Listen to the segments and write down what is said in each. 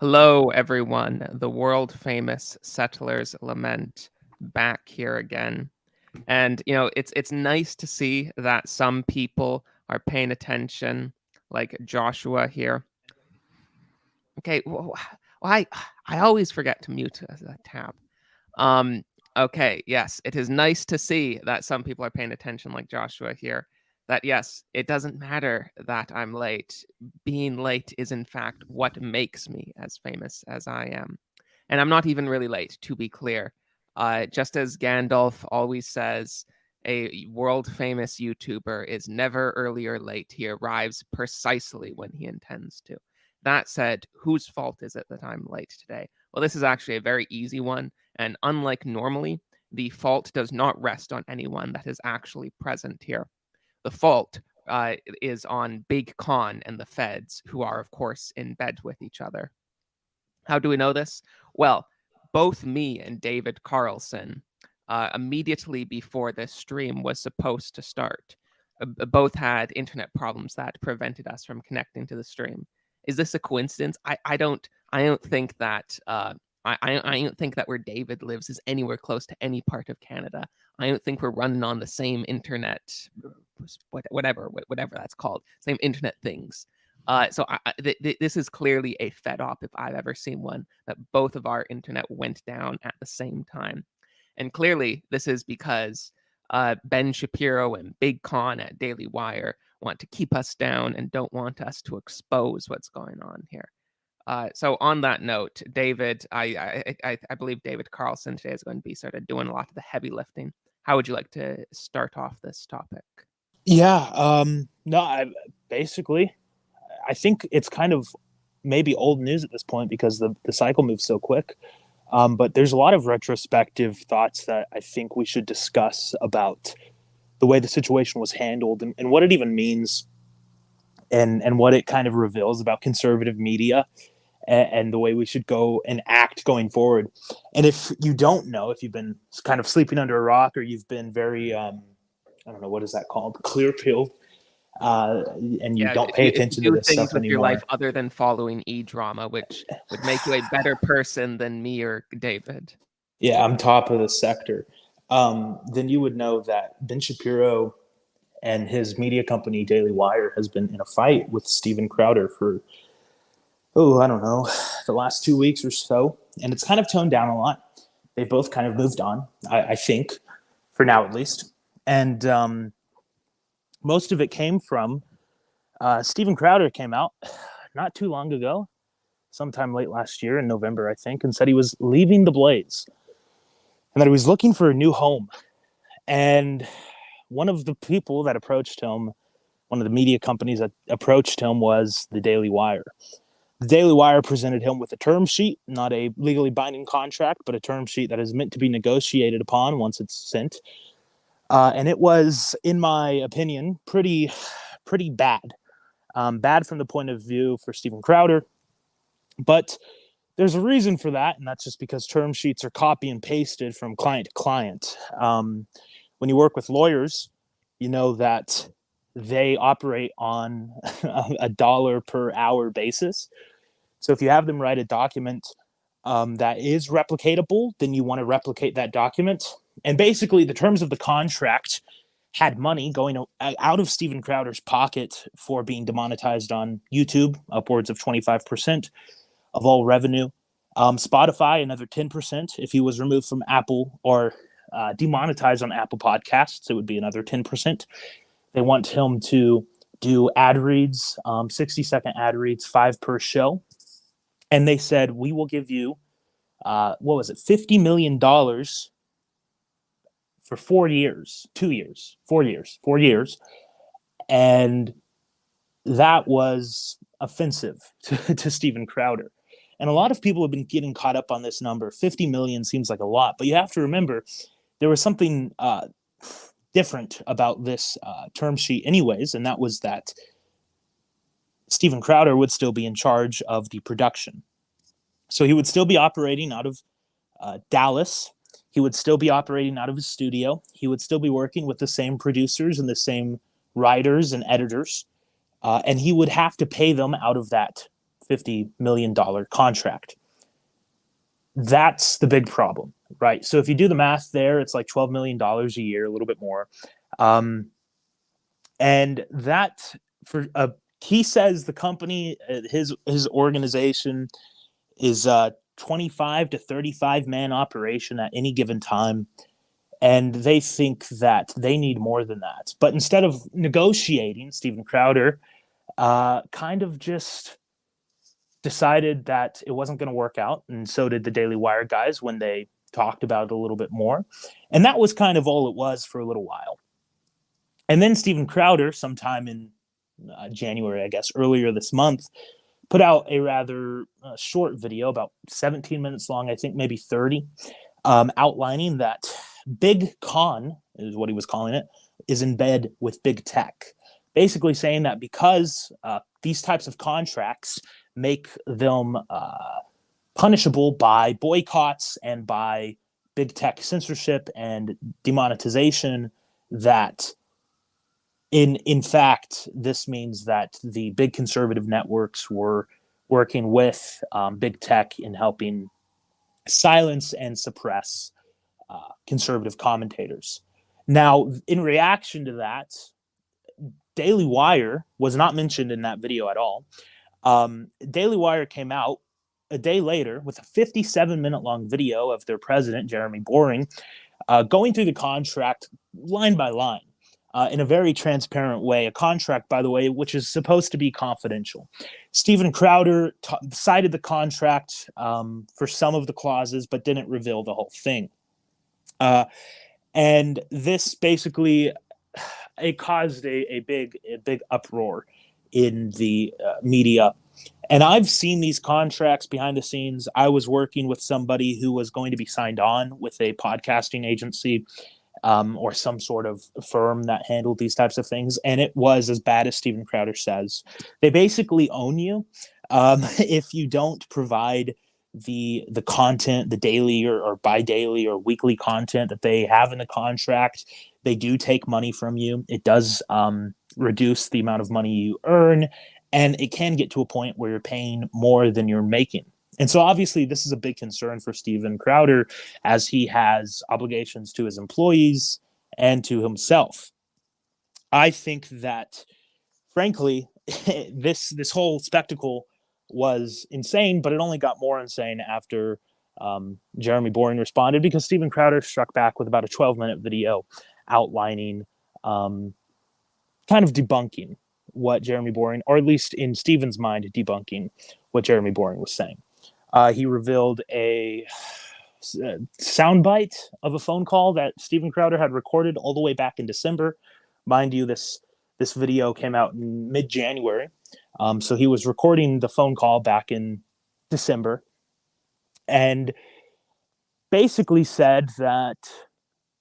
Hello, everyone. The world famous Settlers Lament back here again. And it's nice to see that some people are paying attention, like Joshua here. Okay, I always forget to mute a tab. Okay, yes, it is nice to see that some people are paying attention, like Joshua here. That yes, it doesn't matter that I'm late. Being late is in fact what makes me as famous as I am. And I'm not even really late, to be clear. Just as Gandalf always says, a world famous YouTuber is never early or late. He arrives precisely when he intends to. That said, whose fault is it that I'm late today? Well, this is actually a very easy one. And unlike normally, the fault does not rest on anyone that is actually present here. The fault is on Big Con and the feds, who are, of course, in bed with each other. How do we know this? Well, both me and David Carlson, immediately before this stream was supposed to start, both had internet problems that prevented us from connecting to the stream. Is this a coincidence? I don't think that I don't think that where David lives is anywhere close to any part of Canada. I don't think we're running on the same internet, whatever that's called, same internet things. So this is clearly a fed op if I've ever seen one, that both of our internet went down at the same time. And clearly this is because Ben Shapiro and Big Con at Daily Wire want to keep us down and don't want us to expose what's going on here. So on that note, David, I believe David Carlson today is going to be sort of doing a lot of the heavy lifting. How would you like to start off this topic? Yeah, basically, I think it's kind of maybe old news at this point because the cycle moves so quick. But there's a lot of retrospective thoughts that I think we should discuss about the way the situation was handled and what it even means and what it kind of reveals about conservative media and the way we should go and act going forward. And if you don't know, if you've been kind of sleeping under a rock or you've been very, I don't know, what is that called? Clear pilled. And you don't pay attention to this stuff with anymore. Your life other than following e-drama, which would make you a better person than me or David. Yeah, I'm top of the sector. Then you would know that Ben Shapiro and his media company Daily Wire has been in a fight with Steven Crowder for, I don't know, the last 2 weeks or so. And it's kind of toned down a lot. They've both kind of moved on, I think, for now at least. And most of it came from Steven Crowder came out not too long ago, sometime late last year in November, I think, and said he was leaving the Blaze and that he was looking for a new home. And one of the people that approached him, one of the media companies that approached him, was the Daily Wire. The Daily Wire presented him with a term sheet, not a legally binding contract, but a term sheet that is meant to be negotiated upon once it's sent. And it was, in my opinion, pretty bad. Bad from the point of view for Steven Crowder. But there's a reason for that, and that's just because term sheets are copy and pasted from client to client. When you work with lawyers, you know that they operate on a dollar per hour basis. So if you have them write a document that is replicatable, then you want to replicate that document. And basically, the terms of the contract had money going out of Steven Crowder's pocket for being demonetized on YouTube, upwards of 25% of all revenue. Spotify, another 10%. If he was removed from Apple or demonetized on Apple Podcasts, it would be another 10%. They want him to do ad reads, 60-second ad reads, 5 per show. And they said, we will give you, $50 million for 4 years, 2 years, 4 years, 4 years. And that was offensive to Steven Crowder. And a lot of people have been getting caught up on this number. 50 million seems like a lot, but you have to remember there was something different about this term sheet anyways, and that was that Steven Crowder would still be in charge of the production. So he would still be operating out of Dallas. He would still be operating out of his studio. He would still be working with the same producers and the same writers and editors. And he would have to pay them out of that $50 million contract. That's the big problem, right? So if you do the math there, it's like $12 million a year, a little bit more. And that he says the company, his organization is a 25 to 35 man operation at any given time. And they think that they need more than that. But instead of negotiating, Steven Crowder kind of just decided that it wasn't going to work out. And so did the Daily Wire guys when they talked about it a little bit more. And that was kind of all it was for a little while. And then Steven Crowder, sometime in January, I guess, earlier this month, put out a rather short video, about 17 minutes long, I think maybe 30, outlining that Big Con, is what he was calling it, is in bed with big tech. Basically saying that because these types of contracts make them punishable by boycotts and by big tech censorship and demonetization, that in fact, this means that the big conservative networks were working with big tech in helping silence and suppress conservative commentators. Now, in reaction to that, Daily Wire was not mentioned in that video at all. Daily Wire came out a day later with a 57-minute long video of their president, Jeremy Boring, going through the contract line by line in a very transparent way. A contract, by the way, which is supposed to be confidential. Steven Crowder cited the contract for some of the clauses, but didn't reveal the whole thing. And this basically it caused a big uproar in the media. And I've seen these contracts behind the scenes. I was working with somebody who was going to be signed on with a podcasting agency or some sort of firm that handled these types of things. And it was as bad as Steven Crowder says. They basically own you if you don't provide the content, the daily or bi-daily or weekly content that they have in the contract. They do take money from you. It does reduce the amount of money you earn, and it can get to a point where you're paying more than you're making. And so obviously this is a big concern for Steven Crowder, as he has obligations to his employees and to himself. I think that, frankly, this whole spectacle was insane, but it only got more insane after Jeremy Boring responded, because Steven Crowder struck back with about a 12-minute video outlining, kind of debunking what Jeremy Boring, or at least in Steven's mind, debunking what Jeremy Boring was saying. He revealed a soundbite of a phone call that Steven Crowder had recorded all the way back in December. Mind you, this video came out in mid-January. So he was recording the phone call back in December and basically said that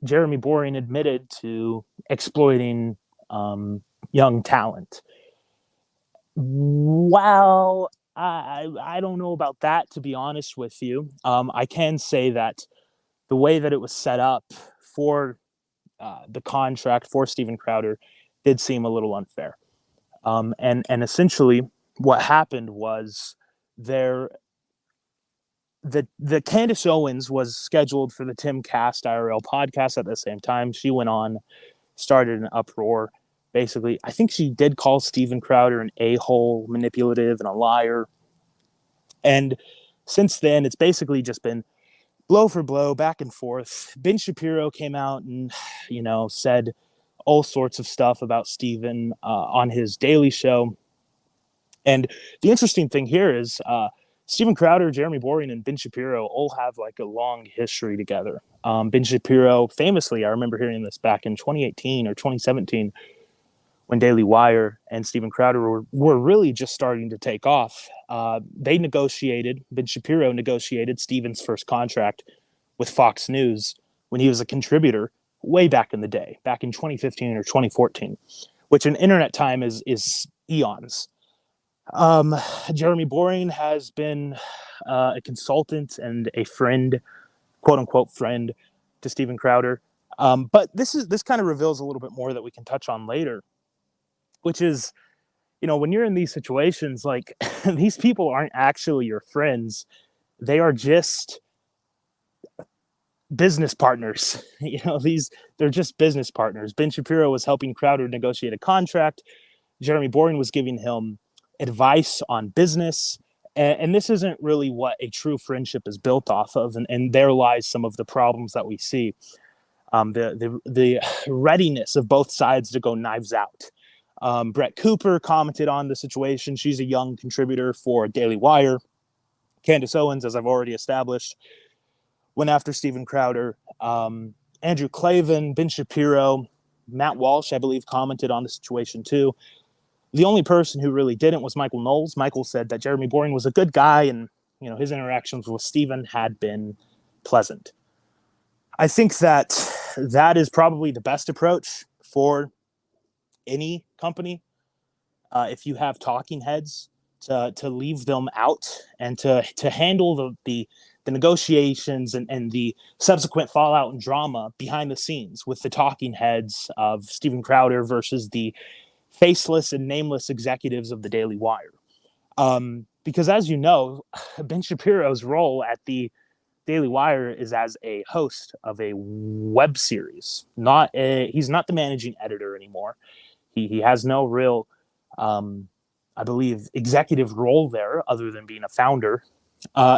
Jeremy Boring admitted to exploiting young talent. Well, I don't know about that, to be honest with you. I can say that the way that it was set up for the contract for Steven Crowder did seem a little unfair. And essentially what happened was the Candace Owens was scheduled for the Tim Cast IRL podcast at the same time. She went on, started an uproar. Basically, I think she did call Steven Crowder an a-hole, manipulative, and a liar. And since then, it's basically just been blow for blow, back and forth. Ben Shapiro came out and, said all sorts of stuff about Steven on his daily show. And the interesting thing here is Steven Crowder, Jeremy Boring, and Ben Shapiro all have like a long history together. Ben Shapiro, famously, I remember hearing this back in 2018 or 2017, when Daily Wire and Steven Crowder were really just starting to take off. Ben Shapiro negotiated Steven's first contract with Fox News when he was a contributor way back in the day, back in 2015 or 2014, which in internet time is eons. Jeremy Boring has been a consultant and a friend, quote unquote friend, to Steven Crowder. But this kind of reveals a little bit more that we can touch on later, which is when you're in these situations, like these people aren't actually your friends. They are just business partners. They're just business partners. Ben Shapiro was helping Crowder negotiate a contract. Jeremy Boring was giving him advice on business. And this isn't really what a true friendship is built off of. And there lies some of the problems that we see. The readiness of both sides to go knives out. Brett Cooper commented on the situation. She's a young contributor for Daily Wire. Candace Owens, as I've already established, went after Steven Crowder. Andrew Klavan, Ben Shapiro, Matt Walsh, I believe, commented on the situation too. The only person who really didn't was Michael Knowles. Michael said that Jeremy Boring was a good guy, and his interactions with Steven had been pleasant. I think that is probably the best approach for any company. If you have talking heads, to leave them out and to handle the negotiations and the subsequent fallout and drama behind the scenes with the talking heads of Steven Crowder versus the faceless and nameless executives of the Daily Wire. Because as you know, Ben Shapiro's role at the Daily Wire is as a host of a web series. He's not the managing editor anymore. He has no real, I believe, executive role there other than being a founder,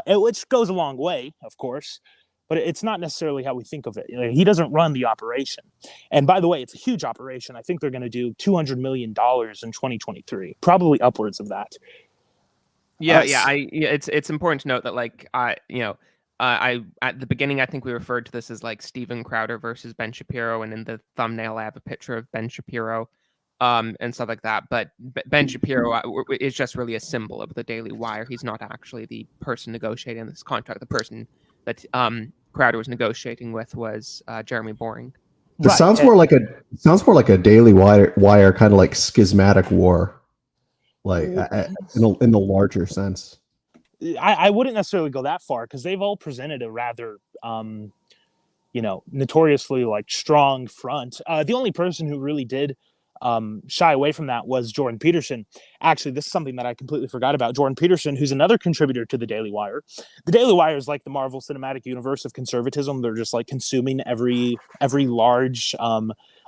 which goes a long way, of course. But it's not necessarily how we think of it. He doesn't run the operation. And by the way, it's a huge operation. I think they're going to do $200 million in 2023, probably upwards of that. It's important to note that, like, I at the beginning, I think we referred to this as like Steven Crowder versus Ben Shapiro, and in the thumbnail I have a picture of Ben Shapiro, and stuff like that. But Ben Shapiro is just really a symbol of the Daily Wire. He's not actually the person negotiating this contract. The person that Crowder was negotiating with was Jeremy Boring. It sounds more like a Daily Wire kind of like schismatic war, like in the larger sense. I wouldn't necessarily go that far, because they've all presented a rather notoriously like strong front. The only person who really did shy away from that was Jordan Peterson. Actually, this is something that I completely forgot about. Jordan Peterson, who's another contributor to the Daily Wire. The Daily Wire is like the Marvel Cinematic Universe of conservatism. They're just like consuming every large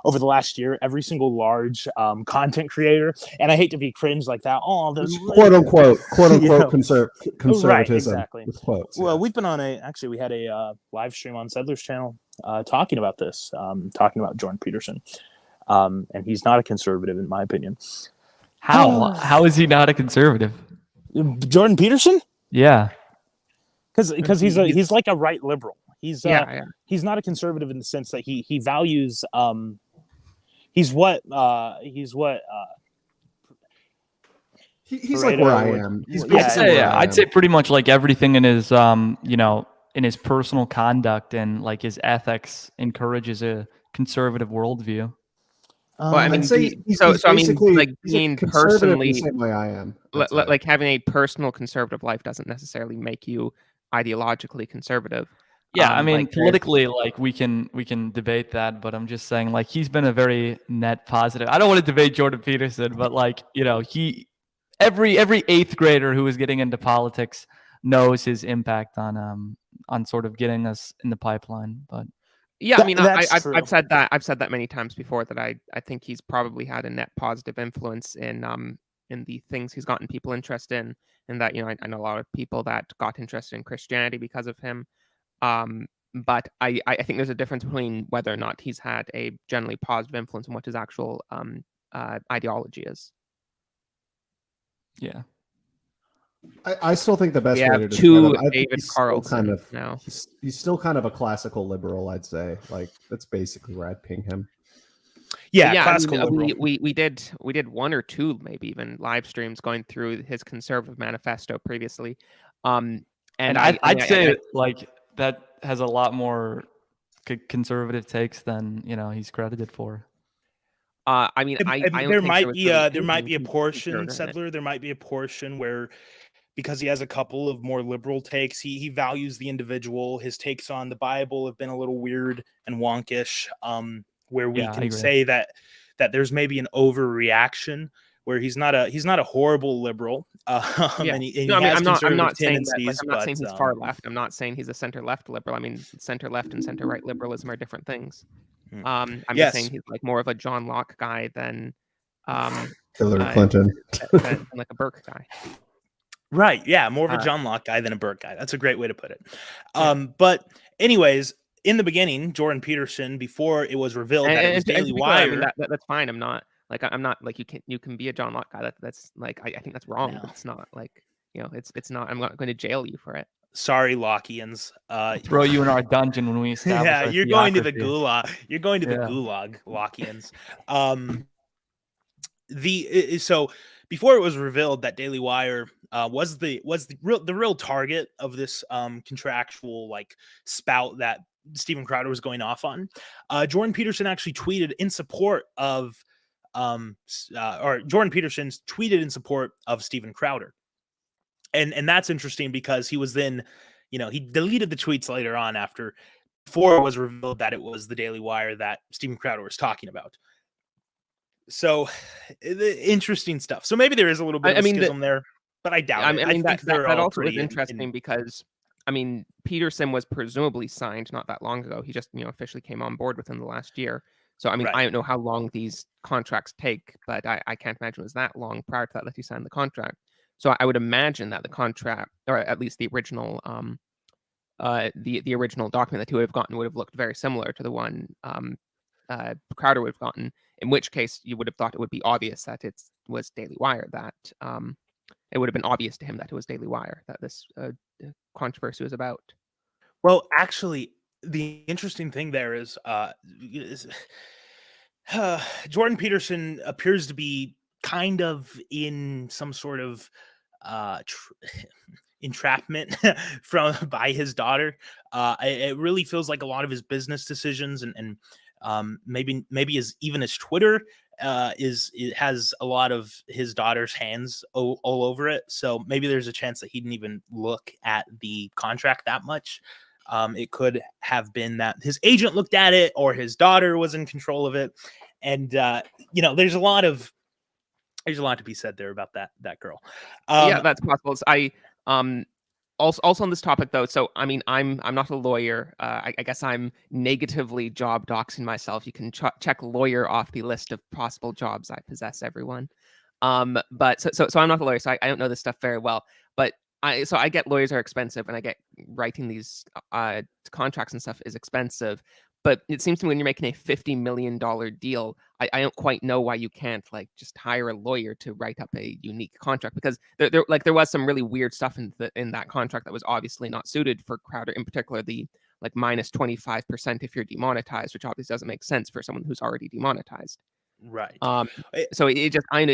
over the last year, every single large content creator. And I hate to be cringe like that. Oh, there's quote unquote conservatism. Right, exactly. With quotes. Well, we've been on we had a live stream on Settlers Channel talking about this, talking about Jordan Peterson. And he's not a conservative, in my opinion. How is he not a conservative? Jordan Peterson? Yeah, because he's like a right liberal. He's not a conservative in the sense that he values. He's like where I am. I'd say pretty much like everything in his in his personal conduct and like his ethics encourages a conservative worldview. Well, I mean, I'd say being personally, the same way I am. Like having a personal conservative life doesn't necessarily make you ideologically conservative. Yeah, I mean, politically, like we can debate that, but I'm just saying, like, he's been a very net positive. I don't want to debate Jordan Peterson, but like, every eighth grader who is getting into politics knows his impact on sort of getting us in the pipeline. But yeah, I mean, I've said that many times before, that I think he's probably had a net positive influence in the things he's gotten people interested in, and that I know a lot of people that got interested in Christianity because of him. But I think there's a difference between whether or not he's had a generally positive influence and what his actual ideology is. Yeah. I still think the best way to describe him, David Carlson now. He's still kind of a classical liberal, I'd say. Like, that's basically where I'd ping him. Yeah, classical liberal. We did one or two, maybe even live streams going through his conservative manifesto previously. And I'd say like that has a lot more conservative takes than he's credited for. I mean, there might be a portion, Settler. There might be a portion where, because he has a couple of more liberal takes, he values the individual. His takes on the Bible have been a little weird and wonkish, where we can say that there's maybe an overreaction where he's not a horrible liberal, Yeah. and he No, I mean, has I'm conservative not saying that. Like, tendencies, I'm not but saying he's far left. I'm not saying he's a center left liberal. I mean, center left and center right liberalism are different things. I'm just saying yes, he's like more of a John Locke guy than Hillary uh, Clinton. than like a Burke guy. right, yeah, more of a Uh, John Locke guy than a Burke guy. That's a great way to put it. Yeah. But anyways, in the beginning, Jordan Peterson, before it was revealed that it was And Daily to be clear, I mean Wire. that's fine. I'm not like you can be a John Locke guy. That's like I think that's wrong. No. But it's not like it's not. I'm not going to jail you for it. Sorry, Lockians. Throw you in our dungeon when we establish Yeah, our you're going to the theocracy. gulag. You're going to the Yeah. gulag, Lockians. So before it was revealed that Daily Wire was the real target of this contractual like spout that Steven Crowder was going off on, Jordan Peterson actually tweeted in support of Jordan Peterson tweeted in support of Steven Crowder. And that's interesting because he was then, he deleted the tweets later on before it was revealed that it was the Daily Wire that Steven Crowder was talking about. So interesting stuff. So maybe there is a little bit of a schism there, but I doubt it. I think that also is interesting because I mean Peterson was presumably signed not that long ago. He just officially came on board within the last year. So I mean Right. I don't know how long these contracts take, but I can't imagine it was that long prior to that he signed the contract. So I would imagine that the contract, or at least the original the original document that he would have gotten would have looked very similar to the one Crowder would have gotten, in which case you would have thought it would be obvious that it was Daily Wire, that it would have been obvious to him that it was Daily Wire that this controversy was about. Well, actually, the interesting thing there is Jordan Peterson appears to be kind of in some sort of entrapment by his daughter. It really feels like a lot of his business decisions and maybe his Twitter it has a lot of his daughter's hands all over it. So maybe there's a chance that he didn't even look at the contract that much. It could have been that his agent looked at it or his daughter was in control of it. And there's a lot to be said there about that girl. Yeah, that's possible. I also on this topic though, so I mean I'm not a lawyer. I guess I'm negatively job doxing myself. You can check lawyer off the list of possible jobs I possess, everyone. But so I'm not a lawyer, so I don't know this stuff very well. But I get lawyers are expensive, and I get writing these contracts and stuff is expensive. But it seems to me when you're making a $50 million deal, I don't quite know why you can't like just hire a lawyer to write up a unique contract, because there was some really weird stuff in that contract that was obviously not suited for Crowder, in particular the like minus 25% if you're demonetized, which obviously doesn't make sense for someone who's already demonetized. Right. So it just I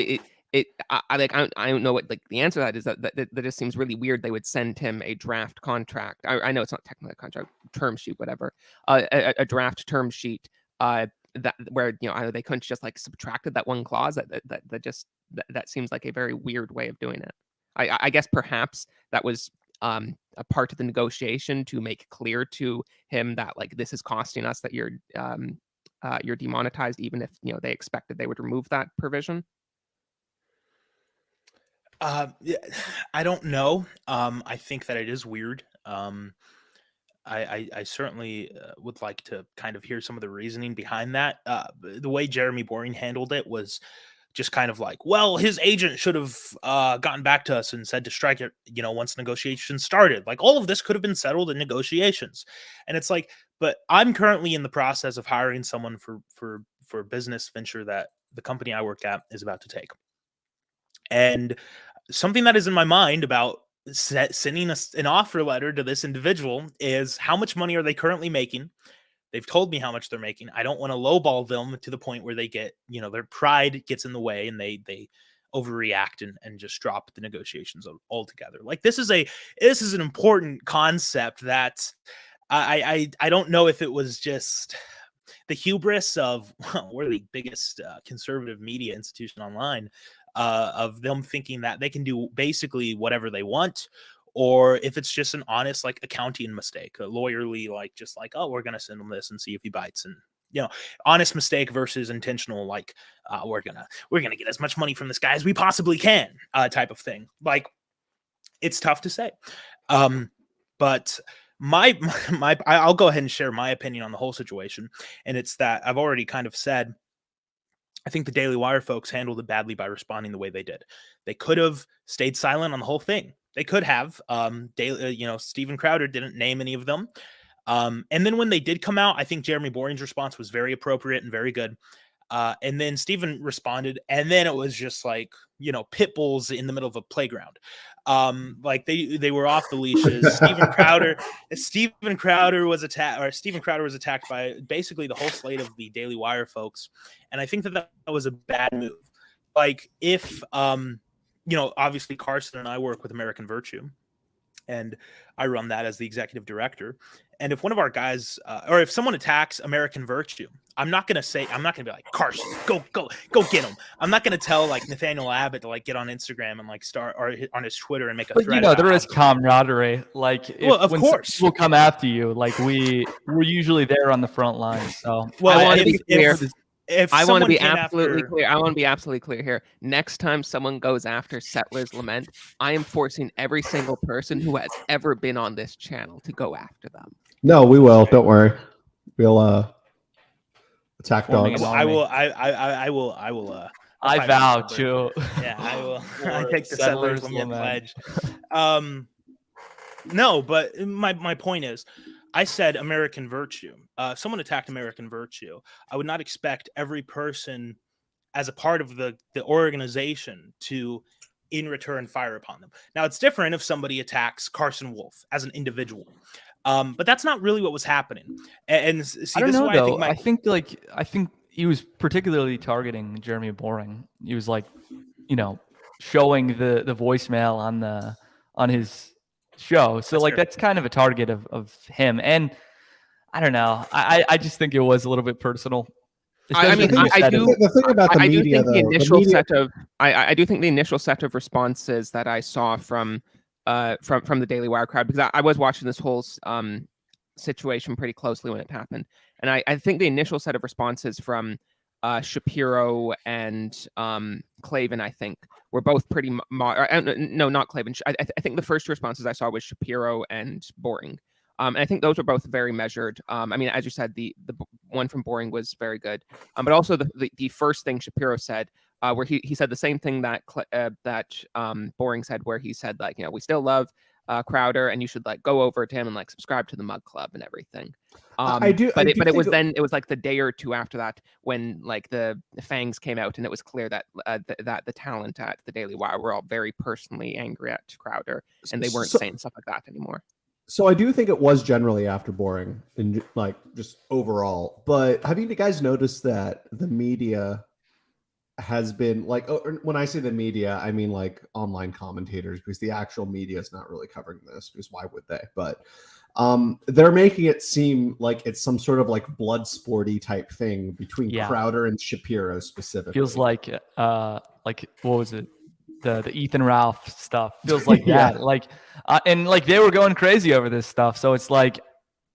don't know what like the answer to that is. That just seems really weird. They would send him a draft contract. I know it's not technically a contract, term sheet, whatever. A draft term sheet. That where they couldn't just like subtracted that one clause. That seems like a very weird way of doing it. I guess perhaps that was a part of the negotiation to make clear to him that like this is costing us, that you're demonetized, even if they expected they would remove that provision. Yeah, I don't know. I think that it is weird. I certainly would like to kind of hear some of the reasoning behind that. The way Jeremy Boring handled it was just kind of like, well, his agent should have gotten back to us and said to strike it, once negotiations started. Like all of this could have been settled in negotiations. And it's like, but I'm currently in the process of hiring someone for a business venture that the company I work at is about to take. And something that is in my mind about sending an offer letter to this individual is how much money are they currently making? They've told me how much they're making. I don't want to lowball them to the point where they get, their pride gets in the way and they overreact and just drop the negotiations altogether. Like this is an important concept that I don't know if it was just the hubris of we're the biggest conservative media institution online, of them thinking that they can do basically whatever they want, or if it's just an honest like accounting mistake, a lawyerly just like, oh, we're gonna send him this and see if he bites, and honest mistake versus intentional, like we're gonna get as much money from this guy as we possibly can, type of thing. Like, it's tough to say. But I'll go ahead and share my opinion on the whole situation, and it's that I've already kind of said, I think the Daily Wire folks handled it badly by responding the way they did. They could have stayed silent on the whole thing. They could have. Steven Crowder didn't name any of them. And then when they did come out, I think Jeremy Boring's response was very appropriate and very good. And then Steven responded, and then it was just like, pit bulls in the middle of a playground. Like they were off the leashes. Steven Crowder was attacked by basically the whole slate of the Daily Wire folks. And I think that was a bad move. Like, if obviously Carson and I work with American Virtue, and I run that as the executive director. And if one of our guys, or if someone attacks American Virtue, I'm not going to be like, Carson, go get him. I'm not going to tell like Nathaniel Abbott to like get on Instagram and like start, or on his Twitter and make a thread. But there is camaraderie. Like, of course, people come after you. Like, we're usually there on the front line. So, I want to be clear. I want to be absolutely clear. I want to be absolutely clear here. Next time someone goes after Settlers Lament, I am forcing every single person who has ever been on this channel to go after them. No, we will. Don't worry. We'll attack dogs. I will. I vow to. Yeah, I will. I take the Settlers Lament pledge. No, but my point is, I said American Virtue. If someone attacked American Virtue, I would not expect every person as a part of the organization to, in return, fire upon them. Now, it's different if somebody attacks Carson Wolf as an individual. But that's not really what was happening. And see, I don't know, this is why I think he was particularly targeting Jeremy Boring. He was like, showing the voicemail on his show. So that's kind of a target of him. And I don't know. I just think it was a little bit personal. I do think the initial set of responses that I saw from the Daily Wire crowd, because I was watching this whole situation pretty closely when it happened, and I think the initial set of responses from Shapiro and Clavin, I think, were both pretty no, not Clavin. I think the first two responses I saw was Shapiro and Boring. And I think those were both very measured. I mean, as you said, the one from Boring was very good. But also the first thing Shapiro said, where he said the same thing that Boring said, where he said, like, we still love Crowder, and you should like go over to him and like subscribe to the Mug Club and everything. But it was like the day or two after that when like the fangs came out, and it was clear that that the talent at the Daily Wire were all very personally angry at Crowder, and they weren't saying stuff like that anymore. So I do think it was generally after Boring, and like just overall. But have you guys noticed that the media has been like, when I say the media, I mean like online commentators, because the actual media is not really covering this, because why would they? But they're making it seem like it's some sort of like blood sporty type thing between Crowder and Shapiro specifically. Feels like what was it? The Ethan Ralph stuff feels like that. Like and like they were going crazy over this stuff. So it's like,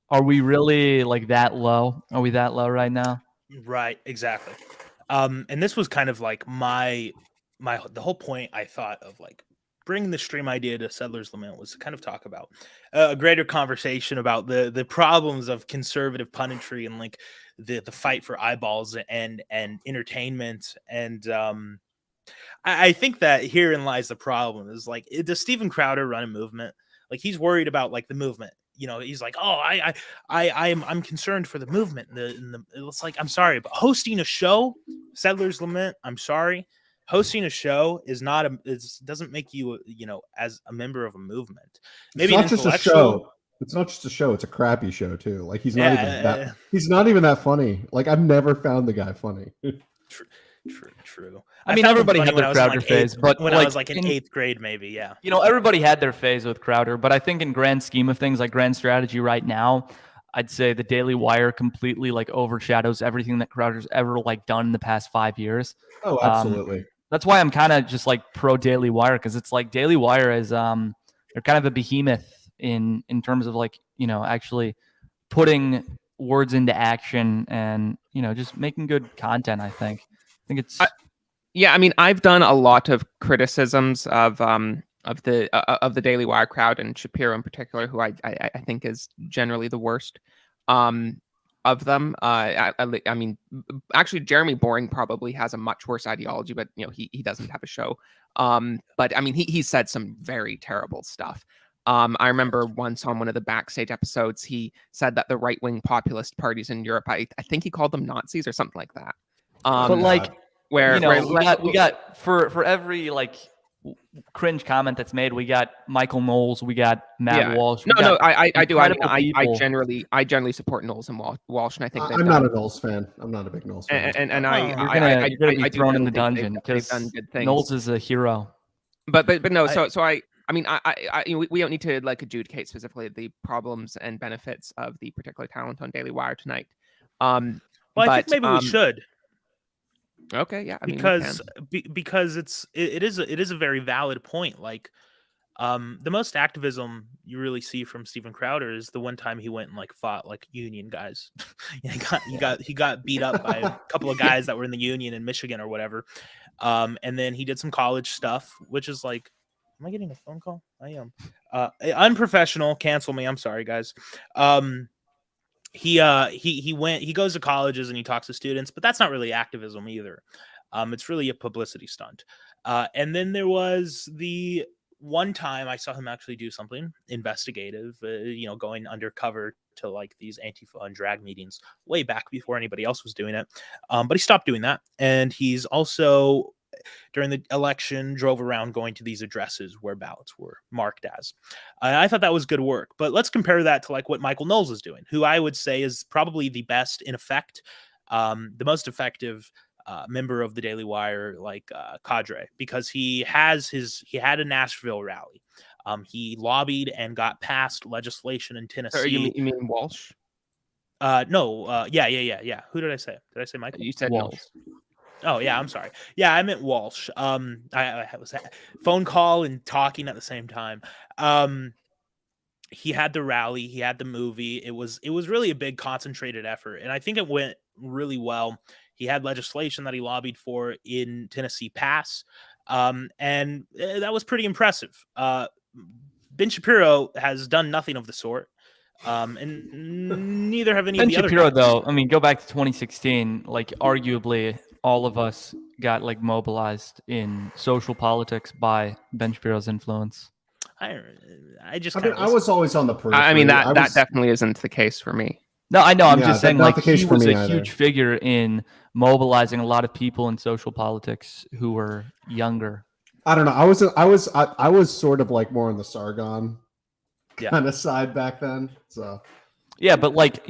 are we really like that low? Are we that low right now? Right, exactly. And this was kind of like the whole point I thought of like bringing the stream idea to Settlers Lament was to kind of talk about a greater conversation about the problems of conservative punditry and like the fight for eyeballs and entertainment. And I think that herein lies the problem, is like, does Steven Crowder run a movement? Like, he's worried about like the movement. He's like, oh, I'm concerned for the movement. It's like, I'm sorry, but hosting a show, Settlers Lament, I'm sorry, hosting a show doesn't make you, as a member of a movement. Maybe it's not just a show. It's not just a show. It's a crappy show too. Like, he's not even that funny. Like, I've never found the guy funny. True. I mean, everybody had their Crowder phase, but when I was like in 8th grade, maybe, yeah. Everybody had their phase with Crowder, but I think in grand scheme of things, like grand strategy right now, I'd say the Daily Wire completely like overshadows everything that Crowder's ever like done in the past 5 years. Oh, absolutely. That's why I'm kind of just like pro Daily Wire, because it's like Daily Wire is they're kind of a behemoth in terms of like actually putting words into action and just making good content. I think it's. Yeah, I mean, I've done a lot of criticisms of the Daily Wire crowd, and Shapiro in particular, who I think is generally the worst of them. I mean, actually, Jeremy Boring probably has a much worse ideology, but he doesn't have a show. But I mean, he said some very terrible stuff. I remember once on one of the backstage episodes, he said that the right-wing populist parties in Europe, I think he called them Nazis or something like that. But like, where we got for every like cringe comment that's made, we got Michael Knowles, we got Matt Walsh. No, I do. I mean, people. I generally support Knowles and Walsh, and I think I'm not a Knowles fan. I'm not a big Knowles fan. And you're gonna be thrown in the dungeon because Knowles is a hero. But no. So I mean, we don't need to like adjudicate specifically the problems and benefits of the particular talent on Daily Wire tonight. Well, I think maybe we should. Okay, yeah, I mean, because it is a very valid point. Like, the most activism you really see from Steven Crowder is the one time he went and like fought like union guys. He got beat up by a couple of guys that were in the union in Michigan or whatever. And then he did some college stuff, which is like, am I getting a phone call? I am. Unprofessional. Cancel me. I'm sorry, guys. He goes to colleges and he talks to students, but that's not really activism either. It's really a publicity stunt. And then there was the one time I saw him actually do something investigative, going undercover to like these Antifa and drag meetings way back before anybody else was doing it. But he stopped doing that. And he's also, during the election, drove around going to these addresses where ballots were marked as. I thought that was good work, but let's compare that to like what Michael Knowles is doing, who I would say is probably the best in effect, the most effective member of the Daily Wire cadre, because he had a Nashville rally. He lobbied and got passed legislation in Tennessee. You mean Walsh? No. Yeah. Who did I say? Did I say Michael? You said Walsh. Knowles. Oh yeah, I'm sorry. Yeah, I meant Walsh. I was a phone call and talking at the same time. He had the rally, he had the movie. It was really a big concentrated effort, and I think it went really well. He had legislation that he lobbied for in Tennessee pass, and that was pretty impressive. Ben Shapiro has done nothing of the sort. And neither have any of the other Shapiro, guys. though, I mean, go back to 2016, like arguably all of us got like mobilized in social politics by Ben Shapiro's influence. I was always on the periphery. I mean, that definitely isn't the case for me. No, I know. I'm just saying, like, he was a huge figure in mobilizing a lot of people in social politics who were younger. I don't know. I was sort of like more on the Sargon kind of side back then. So yeah, but like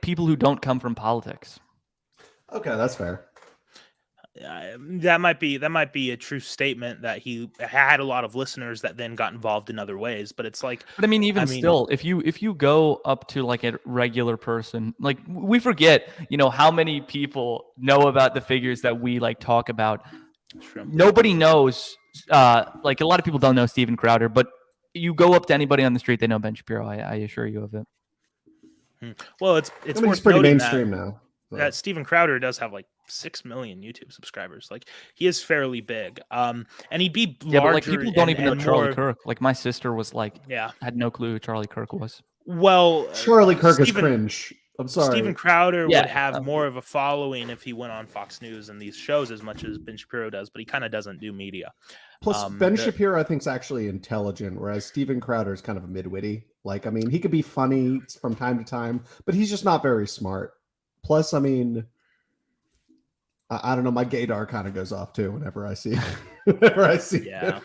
people who don't come from politics. Okay, that's fair. That might be a true statement, that he had a lot of listeners that then got involved in other ways. But it's like, but I mean, still, if you go up to like a regular person, like we forget, how many people know about the figures that we like talk about. True. Nobody knows. Like a lot of people don't know Steven Crowder, but you go up to anybody on the street, they know Ben Shapiro. I assure you of it. Well, it's he's pretty mainstream now. So. That Steven Crowder does have like 6 million YouTube subscribers. Like, he is fairly big. And he'd be larger. Yeah, but like people don't even know Charlie more... Kirk. Like my sister was like, had no clue who Charlie Kirk was. Well, Charlie Kirk is cringe. I'm sorry. Steven Crowder would have more of a following if he went on Fox News and these shows as much as Ben Shapiro does, but he kind of doesn't do media. Plus, Ben Shapiro, I think, is actually intelligent, whereas Steven Crowder is kind of a midwitty. Like, I mean, he could be funny from time to time, but he's just not very smart. Plus, I mean, I don't know, my gaydar kind of goes off too whenever I see him.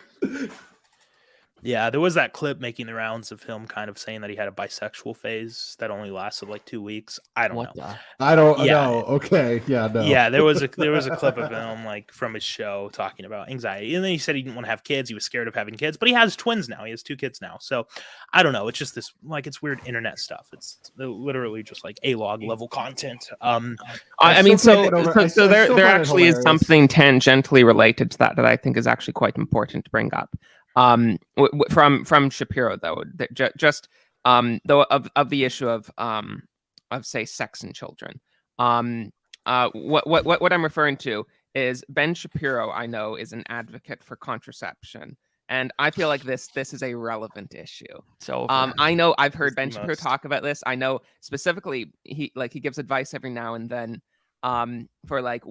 Yeah, there was that clip making the rounds of him kind of saying that he had a bisexual phase that only lasted like 2 weeks. I don't know. I don't know. Okay. Yeah, no. Yeah, there was a clip of him like from his show talking about anxiety. And then he said he didn't want to have kids. He was scared of having kids, but he has twins now. He has 2 kids now. So I don't know. It's just this, like, it's weird internet stuff. It's literally just like A-log level content. I mean, so there actually is something tangentially related to that I think is actually quite important to bring up. From Shapiro, though, just though of the issue of say sex and children, What I'm referring to is Ben Shapiro. I know is an advocate for contraception, and I feel like this is a relevant issue. So I know I've heard It's the Ben Shapiro most. talk about this. I know specifically he gives advice every now and then for like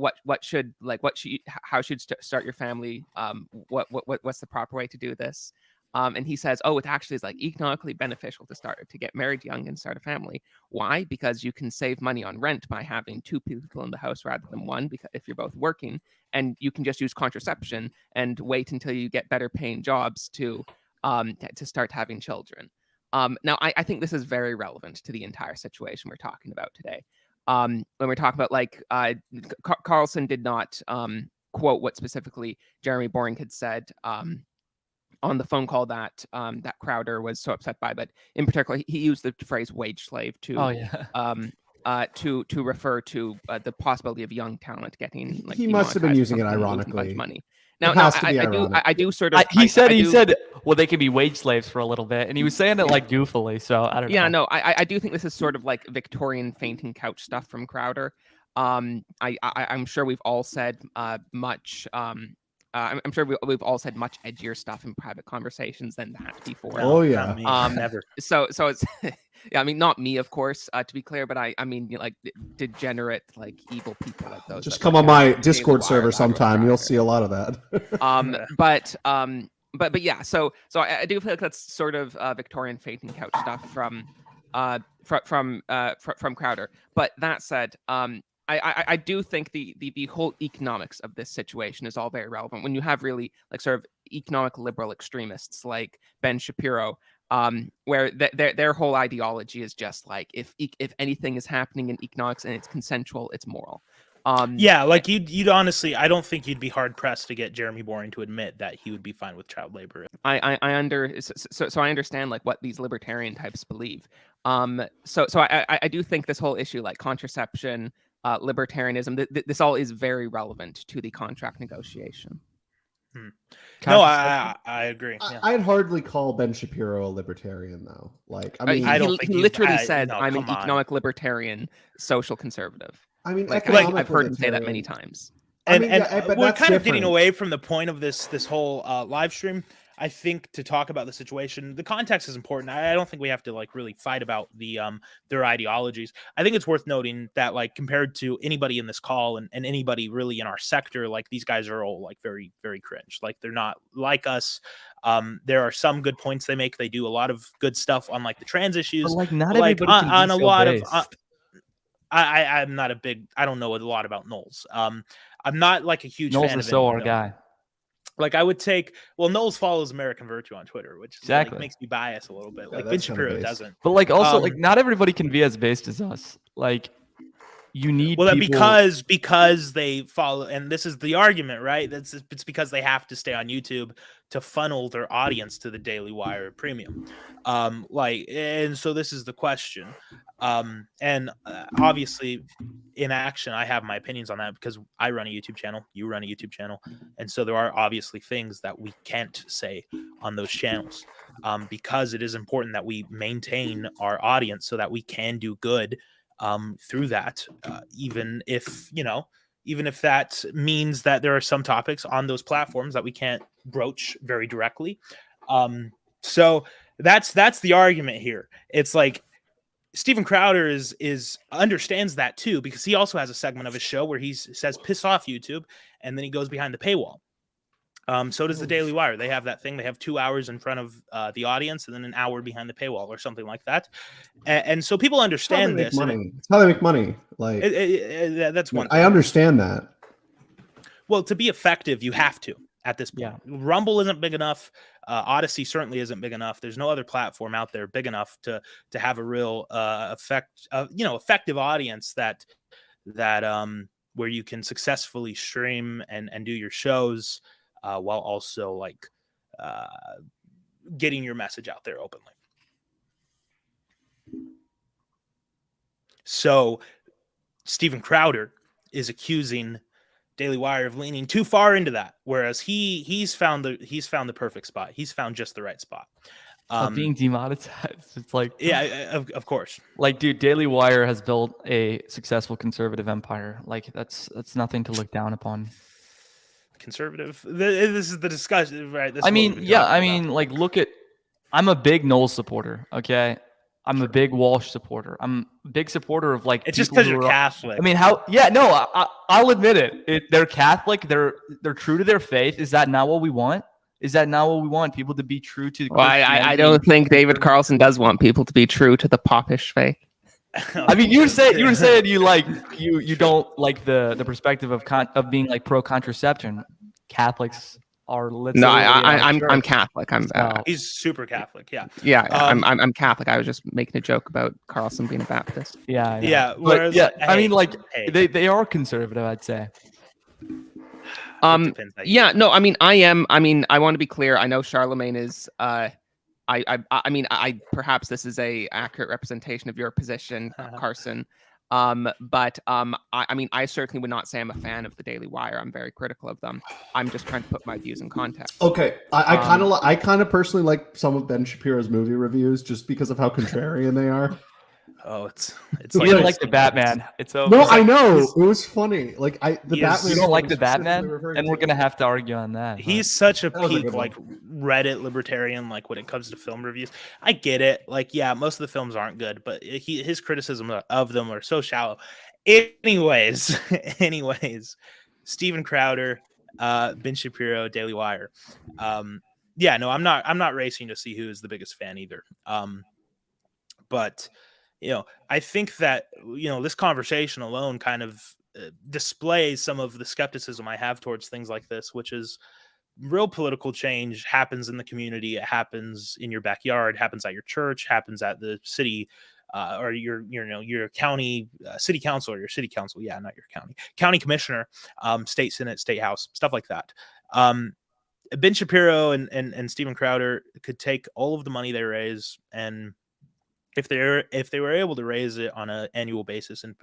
how should start your family, what's the proper way to do this, and he says, oh, it actually is like economically beneficial to get married young and start a family. Why? Because you can save money on rent by having two people in the house rather than one, because if you're both working, and you can just use contraception and wait until you get better paying jobs to start having children. Now, I think this is very relevant to the entire situation we're talking about today. When we're talking about like Carlson did not quote what specifically Jeremy Boring had said on the phone call that that Crowder was so upset by, but in particular, he used the phrase "wage slave" to to refer to the possibility of young talent getting like He must have been demonetized using it from losing a bunch of ironically. money. Now, It has to be I ironic. do sort of. he said I do- said, well, they could be wage slaves for a little bit, and he was saying it like goofily. So I don't know. Yeah, no, I do think this is sort of like Victorian fainting couch stuff from Crowder. I'm sure we've all said much. I'm sure we've all said much edgier stuff in private conversations than that before. Oh, yeah. Not me. Never. So it's yeah, I mean, not me, of course, to be clear, but I mean, like degenerate, like evil people like those. Just that come look on my at Daily Discord Wire server about sometime. You'll Crowder. see a lot of that. But yeah, so I do feel like that's sort of Victorian fainting couch stuff from Crowder. But that said, I do think the whole economics of this situation is all very relevant when you have really like sort of economic liberal extremists like Ben Shapiro, where their whole ideology is just like if anything is happening in economics and it's consensual, it's moral. Yeah, like you'd honestly, I don't think you'd be hard pressed to get Jeremy Boring to admit that he would be fine with child labor. I understand like what these libertarian types believe. So I do think this whole issue like contraception, libertarianism, this all is very relevant to the contract negotiation. No, I agree. Yeah. I'd hardly call Ben Shapiro a libertarian, though. Like, I mean, I don't think he you- literally I- said, no, "I'm an come on. economic libertarian, social conservative." I mean, Like economic I've heard him say that libertarian- many times. And, I mean, yeah, but we're that's kind of getting different. away from the point of this whole live stream. I think to talk about the situation, the context is important. I don't think we have to like really fight about the their ideologies. I think it's worth noting that like compared to anybody in this call and anybody really in our sector, like these guys are all like very, very cringe. Like they're not like us. There are some good points they make. They do a lot of good stuff on like the trans issues. But like not like everybody can on be a so lot based. of I'm not a big, I don't know a lot about Knowles. I'm not like a huge Knowles fan is of so him, our no. guy. Like I would take, well, Knowles follows American Virtue on Twitter, which Exactly. like, makes me biased a little bit. Yeah, Like Ben that's kinda Shapiro based. doesn't. But like also like Um, not everybody can be as based as us. Like you need Well, that people... because they follow, and this is the argument, right? It's because they have to stay on YouTube to funnel their audience to the Daily Wire Premium. And so this is the question. Obviously, in action, I have my opinions on that because I run a YouTube channel, you run a YouTube channel, and so there are obviously things that we can't say on those channels because it is important that we maintain our audience so that we can do good through that, even if that means that there are some topics on those platforms that we can't broach very directly. So that's the argument here. It's like Steven Crowder is understands that too, because he also has a segment of his show where he says piss off YouTube, and then he goes behind the paywall. So does the Daily Wire. They have that thing. They have 2 hours in front of the audience and then an hour behind the paywall or something like that. And so people understand this. It's how they make money. Like that's one thing. I understand that. Well, to be effective, you have to at this point. Yeah. Rumble isn't big enough. Odyssey certainly isn't big enough. There's no other platform out there big enough to have a real effective audience that where you can successfully stream and do your shows while also like getting your message out there openly. So Steven Crowder is accusing Daily Wire of leaning too far into that, whereas he's found the perfect spot. He's found just the right spot. Of being demonetized. It's like, yeah, of course. like, dude, Daily Wire has built a successful conservative empire. Like, that's nothing to look down upon. Conservative. This is the discussion, right? This I is what we've mean, been yeah, talking I about. mean, like, look at, I'm a big Knowles supporter. Okay, I'm a big Walsh supporter. I'm a big supporter of like. It's just people because who you're are- Catholic. I mean, how? Yeah, no, I'll admit it. They're Catholic. They're true to their faith. Is that not what we want? Is that not what we want? People to be true to. Well, I Christianity? don't think David Carlson does want people to be true to the popish faith. I mean, you were saying you like you don't like the perspective of being like pro contraception. Catholics are literally. No, our I'm church. Catholic. So- He's super Catholic. Yeah. Yeah, Um, I'm Catholic. I was just making a joke about Carlson being a Baptist. Yeah, I know. Yeah. But Whereas, yeah, I mean, like hey, they are conservative, I'd say. it depends how you Yeah, no, I mean, I want to be clear. I know Charlemagne is. I mean, I perhaps this is a accurate representation of your position, Carson. But I mean, I certainly would not say I'm a fan of the Daily Wire. I'm very critical of them. I'm just trying to put my views in context. Okay, I kind of personally like some of Ben Shapiro's movie reviews just because of how contrarian they are. Oh, it's You like didn't like the Batman. It's over. No, He's I like- know he's- it was funny. Like the he is- Batman. You don't like the specifically Batman, referring and to- we're gonna have to argue on that. he's such a That was a peak good like Reddit libertarian. Like when it comes to film reviews, I get it. Like yeah, most of the films aren't good, but his criticism of them are so shallow. Anyways, Steven Crowder, Ben Shapiro, Daily Wire. Yeah, no, I'm not racing to see who is the biggest fan either. But you know, I think that this conversation alone kind of displays some of the skepticism I have towards things like this, which is real political change happens in the community. It happens in your backyard, happens at your church, happens at the city or your county city council or your city council. Yeah, not your county commissioner, state senate, state house, stuff like that. Ben Shapiro and Steven Crowder could take all of the money they raise, and if they were able to raise it on an annual basis and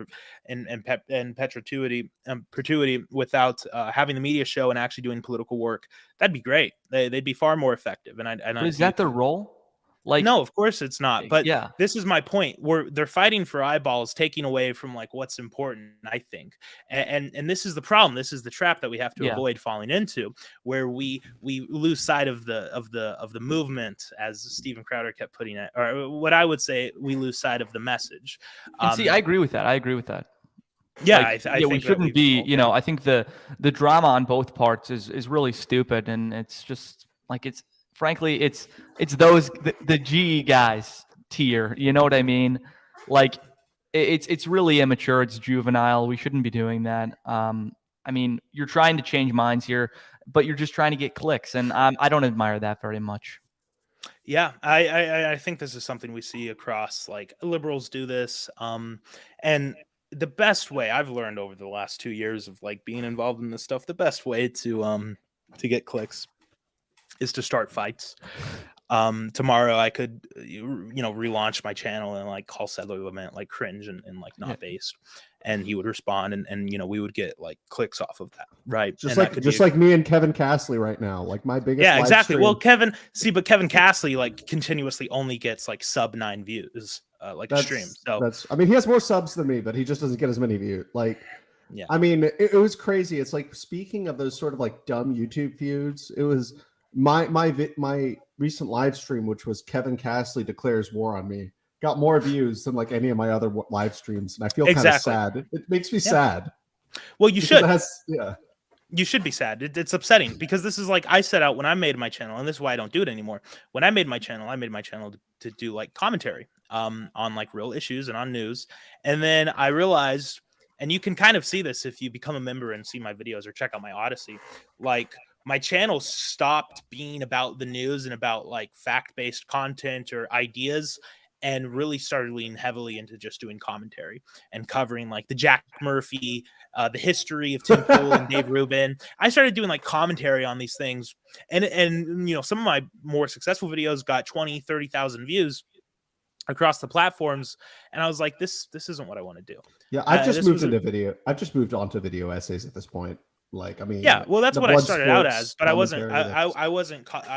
perpetuity without having the media show and actually doing political work, that'd be great. They'd be far more effective. But is that the role? Like, no, of course it's not. But yeah, this is my point. Where they're fighting for eyeballs, taking away from like what's important, I think. And this is the problem. This is the trap that we have to avoid falling into, where we lose sight of the movement, as Steven Crowder kept putting it, or what I would say, we lose sight of the message. and see, I agree with that. Yeah, Like, I think we that shouldn't be. I think the drama on both parts is really stupid, and it's just like frankly, it's those the G guys tier. You know what I mean? Like it's really immature. It's juvenile. We shouldn't be doing that. I mean, you're trying to change minds here, but you're just trying to get clicks, and I don't admire that very much. Yeah, I think this is something we see across, like liberals do this. And the best way I've learned over the last 2 years of like being involved in this stuff, the best way to get clicks is to start fights. Tomorrow I could relaunch my channel and like call Settler Lament like Cringe and like not based, and he would respond and we would get like clicks off of that, right? Just And like me and Kevin Castley right now, like my biggest yeah, live exactly. stream. Well, Kevin Castley like continuously only gets like sub 9 views like a stream. So I mean, he has more subs than me, but he just doesn't get as many views. Like, yeah, I mean, it was crazy. It's like, speaking of those sort of like dumb YouTube feuds, it was my recent live stream, which was Kevin Castley declares war on me, got more views than like any of my other live streams, and I feel kind of sad. It makes me sad. Well, you should. Yeah. You should be sad. It's upsetting because this is like I set out when I made my channel, and this is why I don't do it anymore. When I made my channel to do like commentary on like real issues and on news. And then I realized, and you can kind of see this if you become a member and see my videos or check out my Odyssey, like my channel stopped being about the news and about like fact-based content or ideas, and really started leaning heavily into just doing commentary and covering like the Jack Murphy, the history of Tim Pool and Dave Rubin. I started doing like commentary on these things, and some of my more successful videos got 20,000-30,000 views across the platforms, and I was like, this isn't what I want to do. Yeah, I've just moved onto video essays at this point. Like, I mean, Yeah, well, that's the what I blood started out sports as, but I wasn't. commentary, I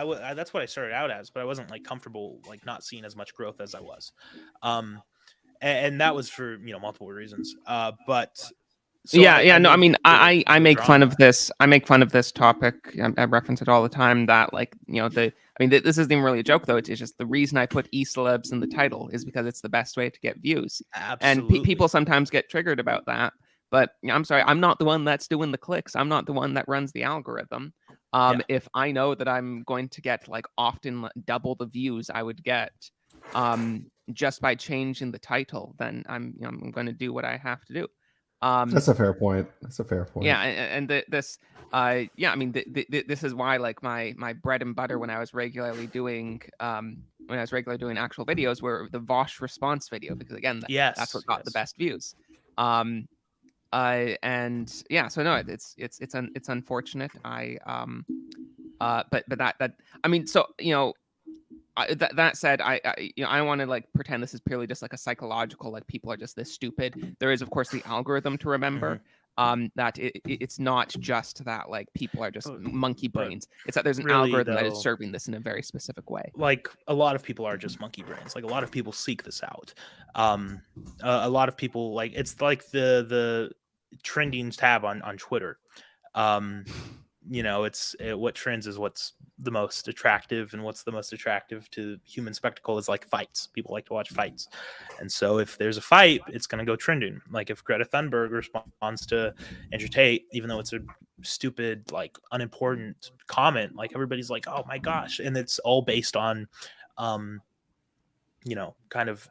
wasn't. That's what I started out as, but I wasn't like comfortable, like not seeing as much growth as I was, and that was for multiple reasons. But so Yeah, no, I mean, I the make fun drama. of this. I make fun of this topic. I reference it all the time. That like, this isn't even really a joke though. It's just the reason I put e-celebs in the title is because it's the best way to get views. And Absolutely. people sometimes get triggered about that. But I'm sorry, I'm not the one that's doing the clicks. I'm not the one that runs the algorithm. Yeah. If I know that I'm going to get like often double the views I would get, just by changing the title, then I'm going to do what I have to do. That's a fair point. Yeah, and this, I mean, this is why like my bread and butter when I was regularly doing actual videos were the Walsh response video, because again, that's what got the best views. And yeah, so no, it's unfortunate. But that I mean, so that said, I don't want to like pretend this is purely just like a psychological, like people are just this stupid. There is of course the algorithm to remember. That it's not just that like people are just monkey brains. It's that there's an really, algorithm that is serving this in a very specific way. Like a lot of people are just monkey brains. Like a lot of people seek this out. A lot of people like it's like the trending tab on Twitter. What trends is what's the most attractive, and what's the most attractive to human spectacle is like fights. People like to watch fights, and so if there's a fight, it's going to go trending. Like if Greta Thunberg responds to Andrew Tate, even though it's a stupid, like unimportant comment, like everybody's like, oh my gosh, and it's all based on kind of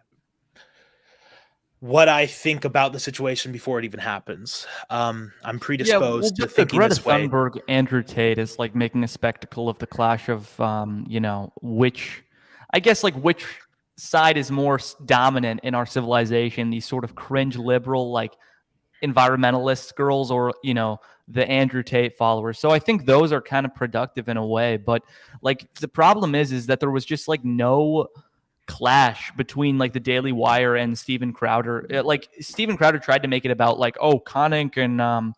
what I think about the situation before it even happens. I'm predisposed to thinking Greta this way. Thunberg, Andrew Tate is like making a spectacle of the clash of, which side is more dominant in our civilization, these sort of cringe liberal, like environmentalist girls, or, the Andrew Tate followers. So I think those are kind of productive in a way. But like the problem is that there was just like no clash between like the Daily Wire and Steven Crowder. Like Steven Crowder tried to make it about like, oh, Connick and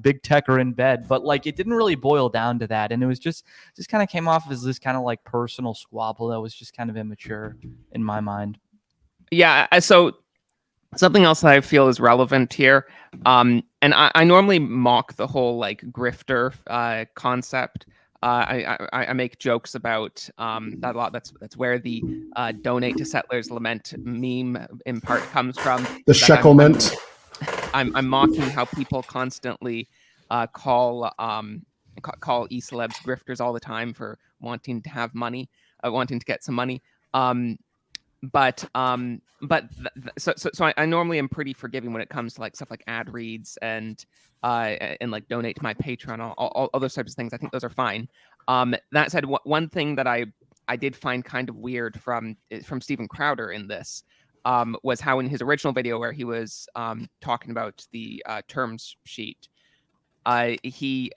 big tech are in bed, but like it didn't really boil down to that, and it was just kind of came off as this kind of like personal squabble that was just kind of immature in my mind. Yeah, so something else that I feel is relevant here, and I normally mock the whole like grifter concept. I make jokes about that a lot. That's where the donate to Settlers Lament meme in part comes from. The shekelment. I'm mocking how people constantly call e-celebs grifters all the time for wanting to have money, wanting to get some money. So I normally am pretty forgiving when it comes to like stuff like ad reads and like donate to my Patreon, all those types of things. I think those are fine. That said, one thing that I did find kind of weird from Steven Crowder in this was how in his original video where he was talking about the terms sheet, he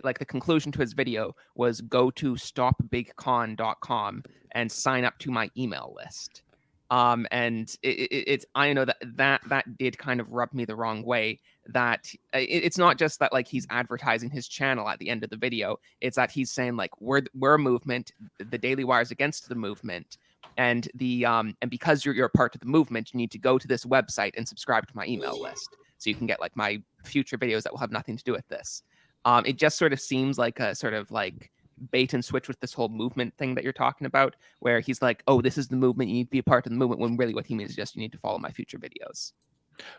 like the conclusion to his video was go to stopbigcon.com and sign up to my email list. And it's I know that did kind of rub me the wrong way, that it's not just that like he's advertising his channel at the end of the video. It's that he's saying like we're a movement, the Daily Wire is against the movement, and and because you're a part of the movement, you need to go to this website and subscribe to my email list so you can get like my future videos that will have nothing to do with this. It just sort of seems like a sort of like bait and switch with this whole movement thing that you're talking about, where he's like, oh, this is the movement, you need to be a part of the movement, when really what he means is just you need to follow my future videos.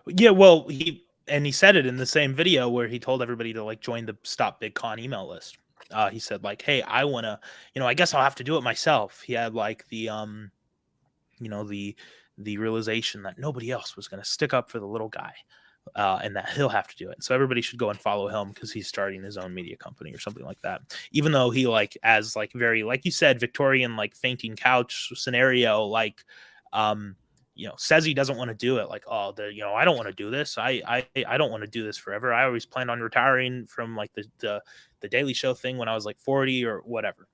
Yeah, well, he said it in the same video where he told everybody to like join the Stop Big Con email list. He said like, hey, I want to, I guess I'll have to do it myself. He had like the the realization that nobody else was going to stick up for the little guy. And that he'll have to do it. So everybody should go and follow him because he's starting his own media company or something like that. Even though he like, as like very, like you said, Victorian, like fainting couch scenario, like, says he doesn't want to do it. Like, oh, I don't want to do this. I don't want to do this forever. I always planned on retiring from like the Daily Show thing when I was like 40 or whatever.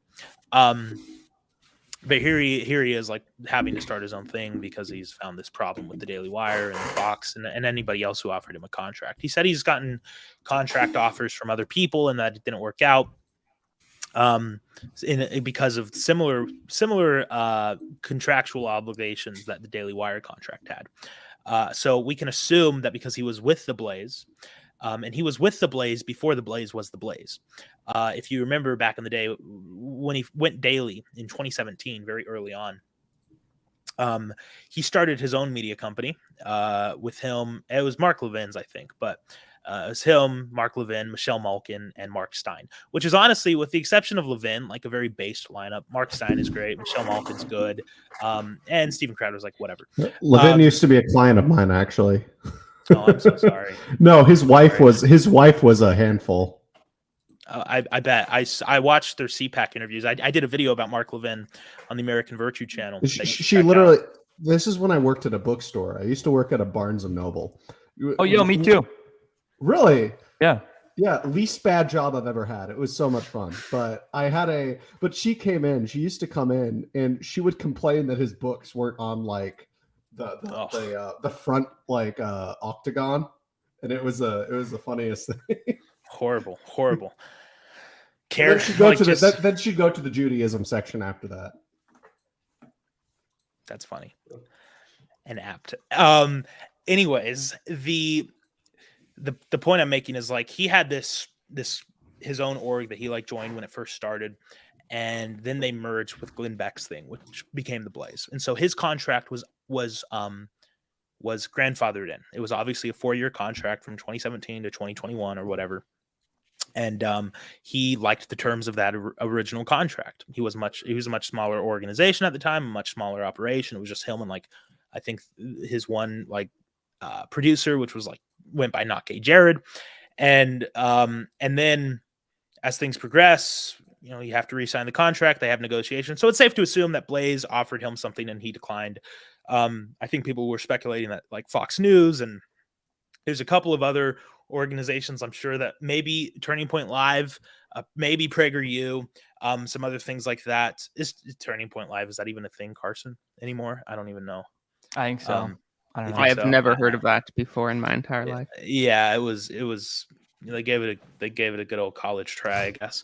But here he is, like, having to start his own thing because he's found this problem with the Daily Wire and Fox and anybody else who offered him a contract. He said he's gotten contract offers from other people and that it didn't work out because of similar contractual obligations that the Daily Wire contract had. So we can assume that because he was with the Blaze, and he was with the Blaze before the Blaze was the Blaze. If you remember back in the day when he went daily in 2017, very early on, he started his own media company with him. It was Mark Levin's, I think, but it was him, Mark Levin, Michelle Malkin, and Mark Stein, which is honestly, with the exception of Levin, like a very based lineup. Mark Stein is great. Michelle Malkin's good. And Steven Crowder's like, whatever. Levin used to be a client of mine, actually. Oh, I'm so sorry. No, his wife was a handful. I bet. I watched their CPAC interviews. I did a video about Mark Levin on the American Virtue channel. She literally. This is when I worked at a bookstore. I used to work at a Barnes and Noble. Oh, yo, me too. Really? Yeah. Yeah, least bad job I've ever had. It was so much fun. But she came in. She used to come in, and she would complain that his books weren't on like the front like octagon, and it was the funniest thing. Horrible. Then she'd go to the Judaism section after that. That's funny and apt. Anyways, the point I'm making is, like, he had this his own org that he like joined when it first started, and then they merged with Glenn Beck's thing, which became the Blaze. And so his contract was grandfathered in. It was obviously a 4-year contract from 2017 to 2021 or whatever. And he liked the terms of that original contract. He was a much smaller organization at the time, a much smaller operation. It was just him and, like, I think his one like producer, which was like went by Not Gay Jared. And then as things progress, you know, you have to re-sign the contract. They have negotiations. So it's safe to assume that Blaze offered him something and he declined. I think people were speculating that, like, Fox News, and there's a couple of other organizations, I'm sure, that maybe Turning Point Live, maybe PragerU, some other things like that. Is Turning Point Live, is that even a thing, Carson, anymore? I don't even know. I think so. I don't know. I have never heard of that before in my entire life. Yeah, it was. They gave it a good old college try, I guess.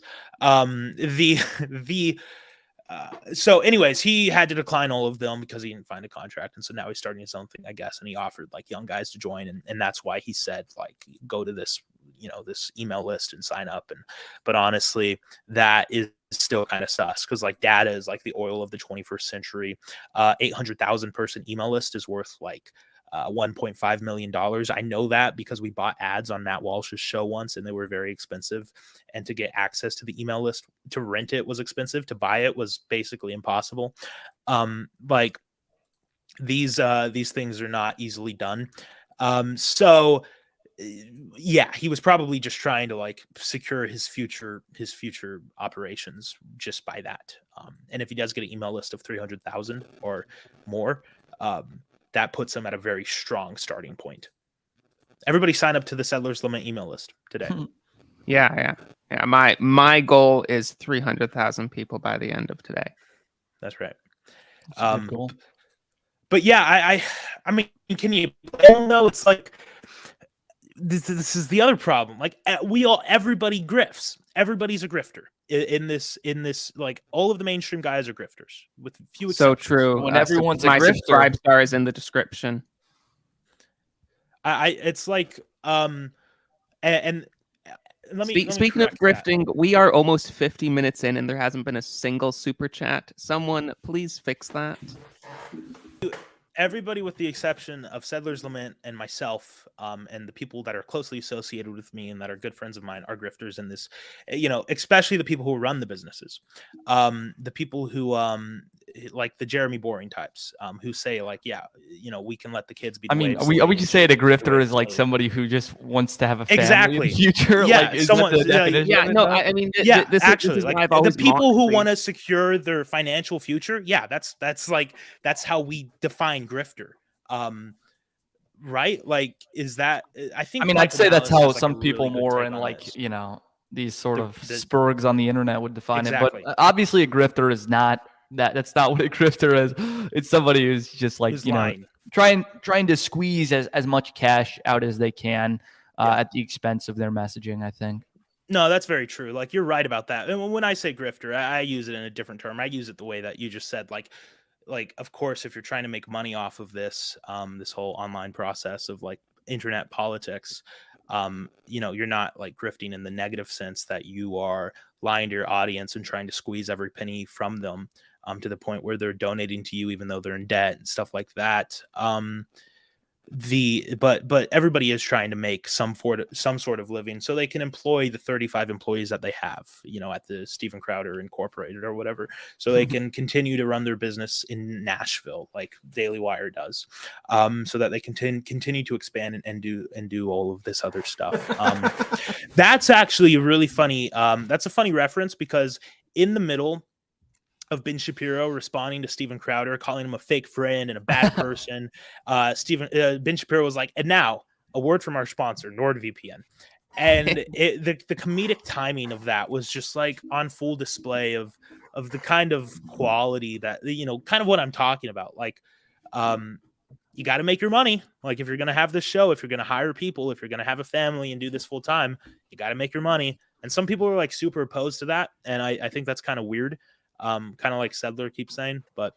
So anyways, he had to decline all of them because he didn't find a contract. And so now he's starting his own thing, I guess. And he offered, like, young guys to join. And that's why he said, like, go to this, you know, this email list and sign up. But honestly, that is still kind of sus, because, like, data is like the oil of the 21st century. 800,000 person email list is worth like $1.5 million. I know that because we bought ads on Matt Walsh's show once, and they were very expensive. And to get access to the email list, to rent it was expensive. To buy it was basically impossible. Like, these things are not easily done. So yeah, he was probably just trying to, like, secure his future operations just by that. And if he does get an email list of 300,000 or more, that puts him at a very strong starting point. Everybody sign up to the Settlers Lament email list today. Yeah. My goal is 300,000 people by the end of today. That's right. That's a good goal. But yeah, I mean, can you? I don't know. It's like this is the other problem. Like, everybody grifts. Everybody's a grifter in this. Like, all of the mainstream guys are grifters, with few exceptions. So true. When everyone's a my grifter. subscribe star is in the description. It's like and let me Speaking of correct that. grifting, we are almost 50 minutes in and there hasn't been a single super chat. Someone please fix that. Everybody, with the exception of Settlers Lament and myself, and the people that are closely associated with me and that are good friends of mine, are grifters in this, you know, especially the people who run the businesses. The people who, like the Jeremy Boring types, who say, like, yeah, you know, we can let the kids be. I mean, are we just saying a grifter is like somebody who just wants to have a family in the future? Yeah, like, is someone. that the definition Yeah, of it no, now? I mean, this actually, is like, why I've the always people who mocked want to secure their financial future. Yeah, that's how we define grifter. Right? Like, is that? I think. I mean, I'd say that's how some people more in, like, you know, these sort of spurgs on the internet would define it. Exactly. But obviously, a grifter is not That's not what a grifter is. It's somebody who's just like, Who's you know, lying. trying to squeeze as much cash out as they can Yeah. at the expense of their messaging, I think. No, that's very true. Like, you're right about that. And when I say grifter, I use it in a different term. I use it the way that you just said. Like, of course, if you're trying to make money off of this, this whole online process of like internet politics, you know, you're not like grifting in the negative sense that you are lying to your audience and trying to squeeze every penny from them, to the point where they're donating to you even though they're in debt and stuff like that. But everybody is trying to make some sort of living so they can employ the 35 employees that they have, you know, at the Steven Crowder Incorporated or whatever, so they can continue to run their business in Nashville like Daily Wire does, so that they can continue to expand and do all of this other stuff. That's actually really funny. That's a funny reference, because in the middle of Ben Shapiro responding to Steven Crowder, calling him a fake friend and a bad person, Ben Shapiro was like, "And now, a word from our sponsor, NordVPN." And the comedic timing of that was just like on full display of the kind of quality that, you know, kind of what I'm talking about. Like, you got to make your money. Like, if you're going to have this show, if you're going to hire people, if you're going to have a family and do this full time, you got to make your money. And some people are like super opposed to that, and I think that's kind of weird. Kind of like Sedler keeps saying, but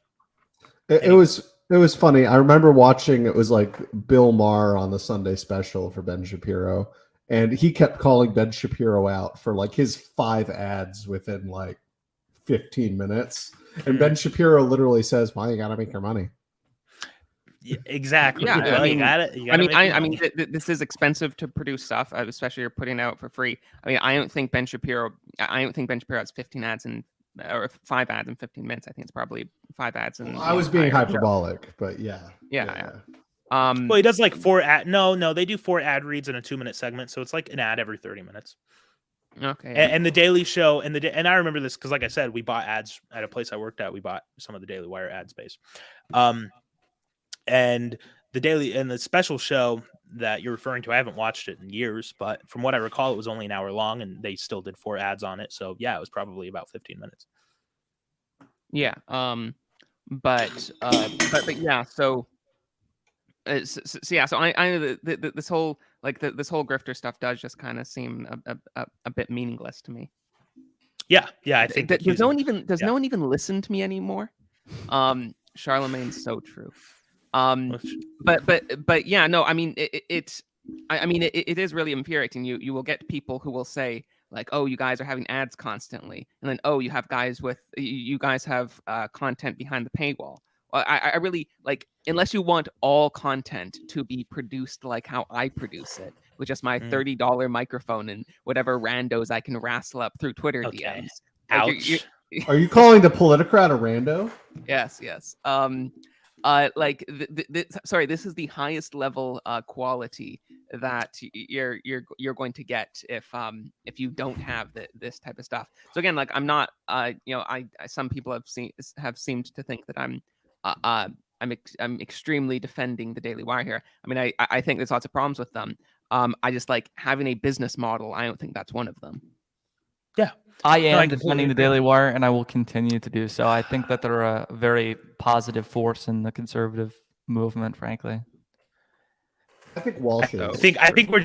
it was funny. I remember watching, it was like Bill Maher on the Sunday special for Ben Shapiro, and he kept calling Ben Shapiro out for like his 5 ads within like 15 minutes. And Ben Shapiro literally says, "Well, you got to make your money." Yeah, exactly. Yeah, Well, you gotta I mean, this is expensive to produce stuff, especially you're putting out for free. I mean, I don't think Ben Shapiro has 15 ads or 5 ads in 15 minutes. I think it's probably 5 ads. And I was being hyperbolic, but yeah. Well, he does like 4 ad. No, they do 4 ad reads in a 2-minute segment, so it's like an ad every 30 minutes. Okay. And the Daily Show and I remember this because, like I said, we bought ads at a place I worked at. We bought some of the Daily Wire ad space, and the special show that you're referring to, I haven't watched it in years, but from what I recall, it was only an hour long, and they still did 4 ads on it. So yeah, it was probably about 15 minutes. Yeah. But yeah. So yeah. So I this whole this whole grifter stuff does just kind of seem a bit meaningless to me. Yeah. I think does no one even listen to me anymore? Charlemagne's so true. But yeah, no, I mean, it is really infuriating. You will get people who will say like, "Oh, you guys are having ads constantly," and then, "Oh, you guys have content behind the paywall." Well, I really like, unless you want all content to be produced like how I produce it, with just my $30 microphone and whatever randos I can wrestle up through Twitter DMs. Ouch. Are you calling the Politicrat a rando? Yes. Sorry, this is the highest level quality that you're going to get if you don't have this type of stuff. So again, like, I'm not some people have seemed to think that I'm extremely defending the Daily Wire here. I mean, I think there's lots of problems with them. I just like having a business model. I don't think that's one of them. Yeah. I am defending the Daily Wire, and I will continue to do so. I think that they're a very positive force in the conservative movement, frankly. I think Walsh is. I think we're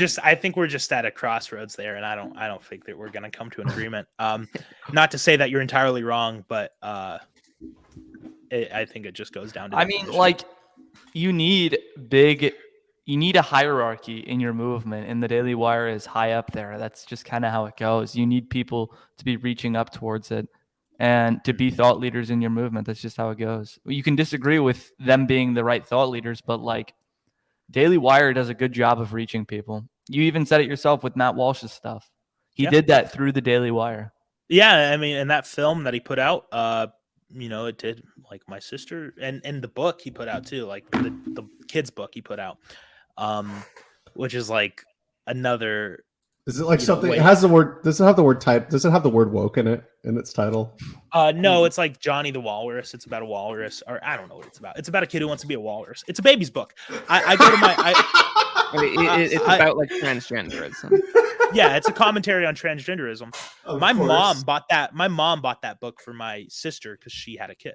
just at a crossroads there, and I don't think that we're going to come to an agreement. Not to say that you're entirely wrong, but I think it just goes down to. I mean, like, you need a hierarchy in your movement, and the Daily Wire is high up there. That's just kind of how it goes. You need people to be reaching up towards it and to be thought leaders in your movement. That's just how it goes. You can disagree with them being the right thought leaders, but like, Daily Wire does a good job of reaching people. You even said it yourself with Matt Walsh's stuff. He did that through the Daily Wire. Yeah, I mean, and that film that he put out, it did, like, my sister, and the book he put out too, like the kids book he put out. Which is like another. Is it like something? It has the word. Does it have the word type? Does it have the word woke in its title? No, it's like Johnny the Walrus. It's about a walrus, or I don't know what it's about. It's about a kid who wants to be a walrus. It's a baby's book. I go to my. It's about like transgenderism. Yeah, it's a commentary on transgenderism. Of My course. mom bought that. My mom bought that book for my sister because she had a kid.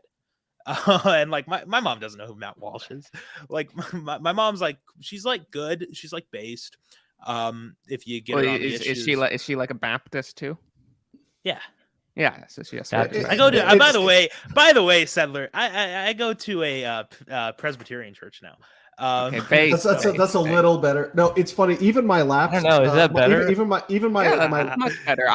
And like my mom doesn't know who Matt Walsh is. Like my mom's like, she's like good. She's like based. If you get Well, her on the is issues. is she like a Baptist too? Yeah. Yeah, so she has to Baptist. I go to. It's- By the way, Settler. I go to a Presbyterian church now. Okay, base. That's a little better. No, it's funny. Even my lapsed. I don't know. Is that better? Even my Yeah, my that's much better.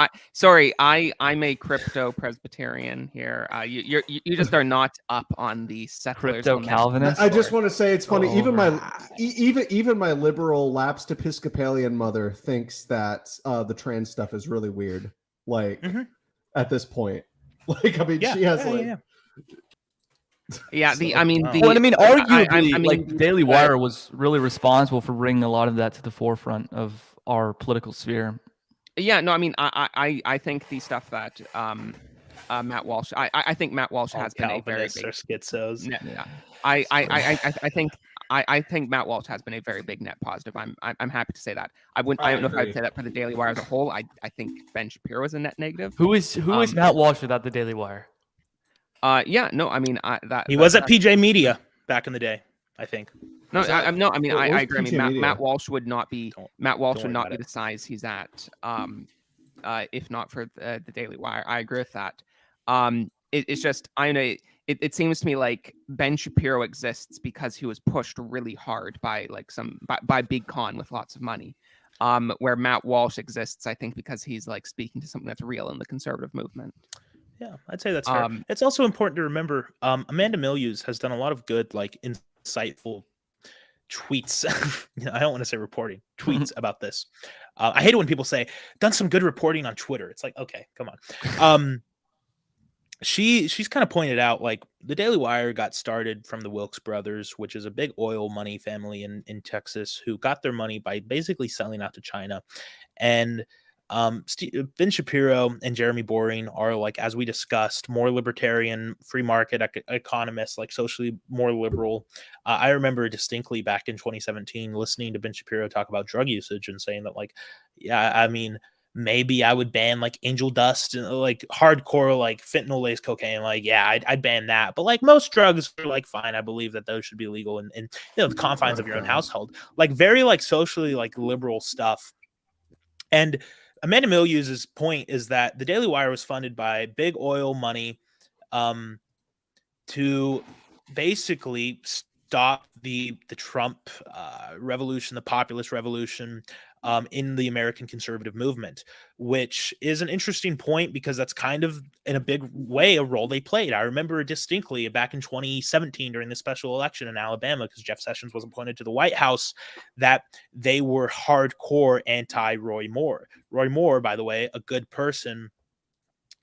I'm a crypto Presbyterian here. You just are not up on the settlers. Crypto Calvinist. I just want to say it's funny. Oh, Even my right. even my liberal lapsed Episcopalian mother thinks that the trans stuff is really weird. Like at this point, like I mean, she has Yeah, So- I mean, Wow. the, Well, I mean, arguably, I mean, like Daily Wire was really responsible for bringing a lot of that to the forefront of our political sphere. yeah, no, I mean, I think the stuff that Matt Walsh, I think Matt Walsh has been a very Calvinists big. or schizos. Yeah, I think Matt Walsh has been a very big net positive. I'm happy to say that. I don't know if I'd say that for the Daily Wire as a whole. I think Ben Shapiro is a net negative. Who is Matt Walsh without the Daily Wire? Yeah, no, I mean, He was at PJ Media back in the day, I think. No, I mean, What I was agree. I mean, PJ Media? Matt Walsh would not be Don't would worry not about be it. the size he's at, if not for the Daily Wire. I agree with that. It's just I know it seems to me like Ben Shapiro exists because he was pushed really hard by like by Big Con with lots of money. Where Matt Walsh exists, I think, because he's like speaking to something that's real in the conservative movement. Yeah, I'd say that's fair. It's also important to remember Amanda Milius has done a lot of good, like insightful tweets. I don't want to say reporting, tweets about this. I hate it when people say, done some good reporting on Twitter. It's like, okay, come on. She's kind of pointed out like the Daily Wire got started from the Wilkes brothers, which is a big oil money family in Texas who got their money by basically selling out to China. And Ben Shapiro and Jeremy Boring are, like, as we discussed, more libertarian, free market economists, like socially more liberal. I remember distinctly back in 2017 listening to Ben Shapiro talk about drug usage and saying that, like, yeah, I mean, maybe I would ban like angel dust and like hardcore like fentanyl laced cocaine. Like, yeah, I'd ban that. But like most drugs are like fine. I believe that those should be legal in the confines of your own household. Like very like socially like liberal stuff. And Amanda Milius' point is that the Daily Wire was funded by big oil money to basically stop the Trump revolution, the populist revolution in the American conservative movement, which is an interesting point because that's kind of in a big way a role they played. I remember distinctly back in 2017 during the special election in Alabama, because Jeff Sessions was appointed to the White House, that they were hardcore anti-Roy Moore. Roy Moore, by the way, a good person.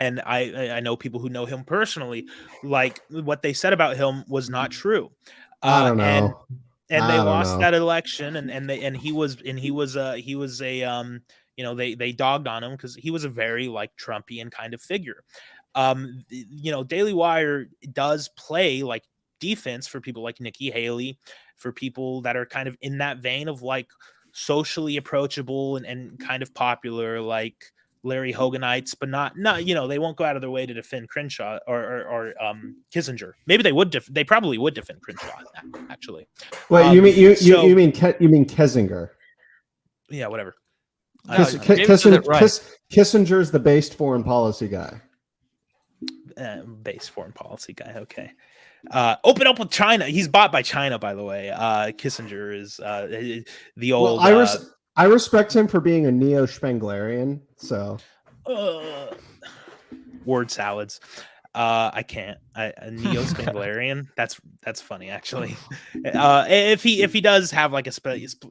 And I know people who know him personally, like what they said about him was not true. I don't know. And they lost that election, and he was a you know, they dogged on him because he was a very like Trumpian kind of figure. You know, Daily Wire does play like defense for people like Nikki Haley, for people that are kind of in that vein of like socially approachable and kind of popular, like Larry Hoganites, but not you know, they won't go out of their way to defend Crenshaw or Kissinger. Maybe they would they probably would defend Crenshaw actually. Wait, you mean you mean Kissinger? Yeah, whatever. Kissinger's the based foreign policy guy. Base foreign policy guy. Okay. Open up with China. He's bought by China, by the way. Kissinger is the old. Well, I respect him for being a neo-Spenglerian. So word salads. I can't. A neo-Spenglerian. That's funny actually. If he does have like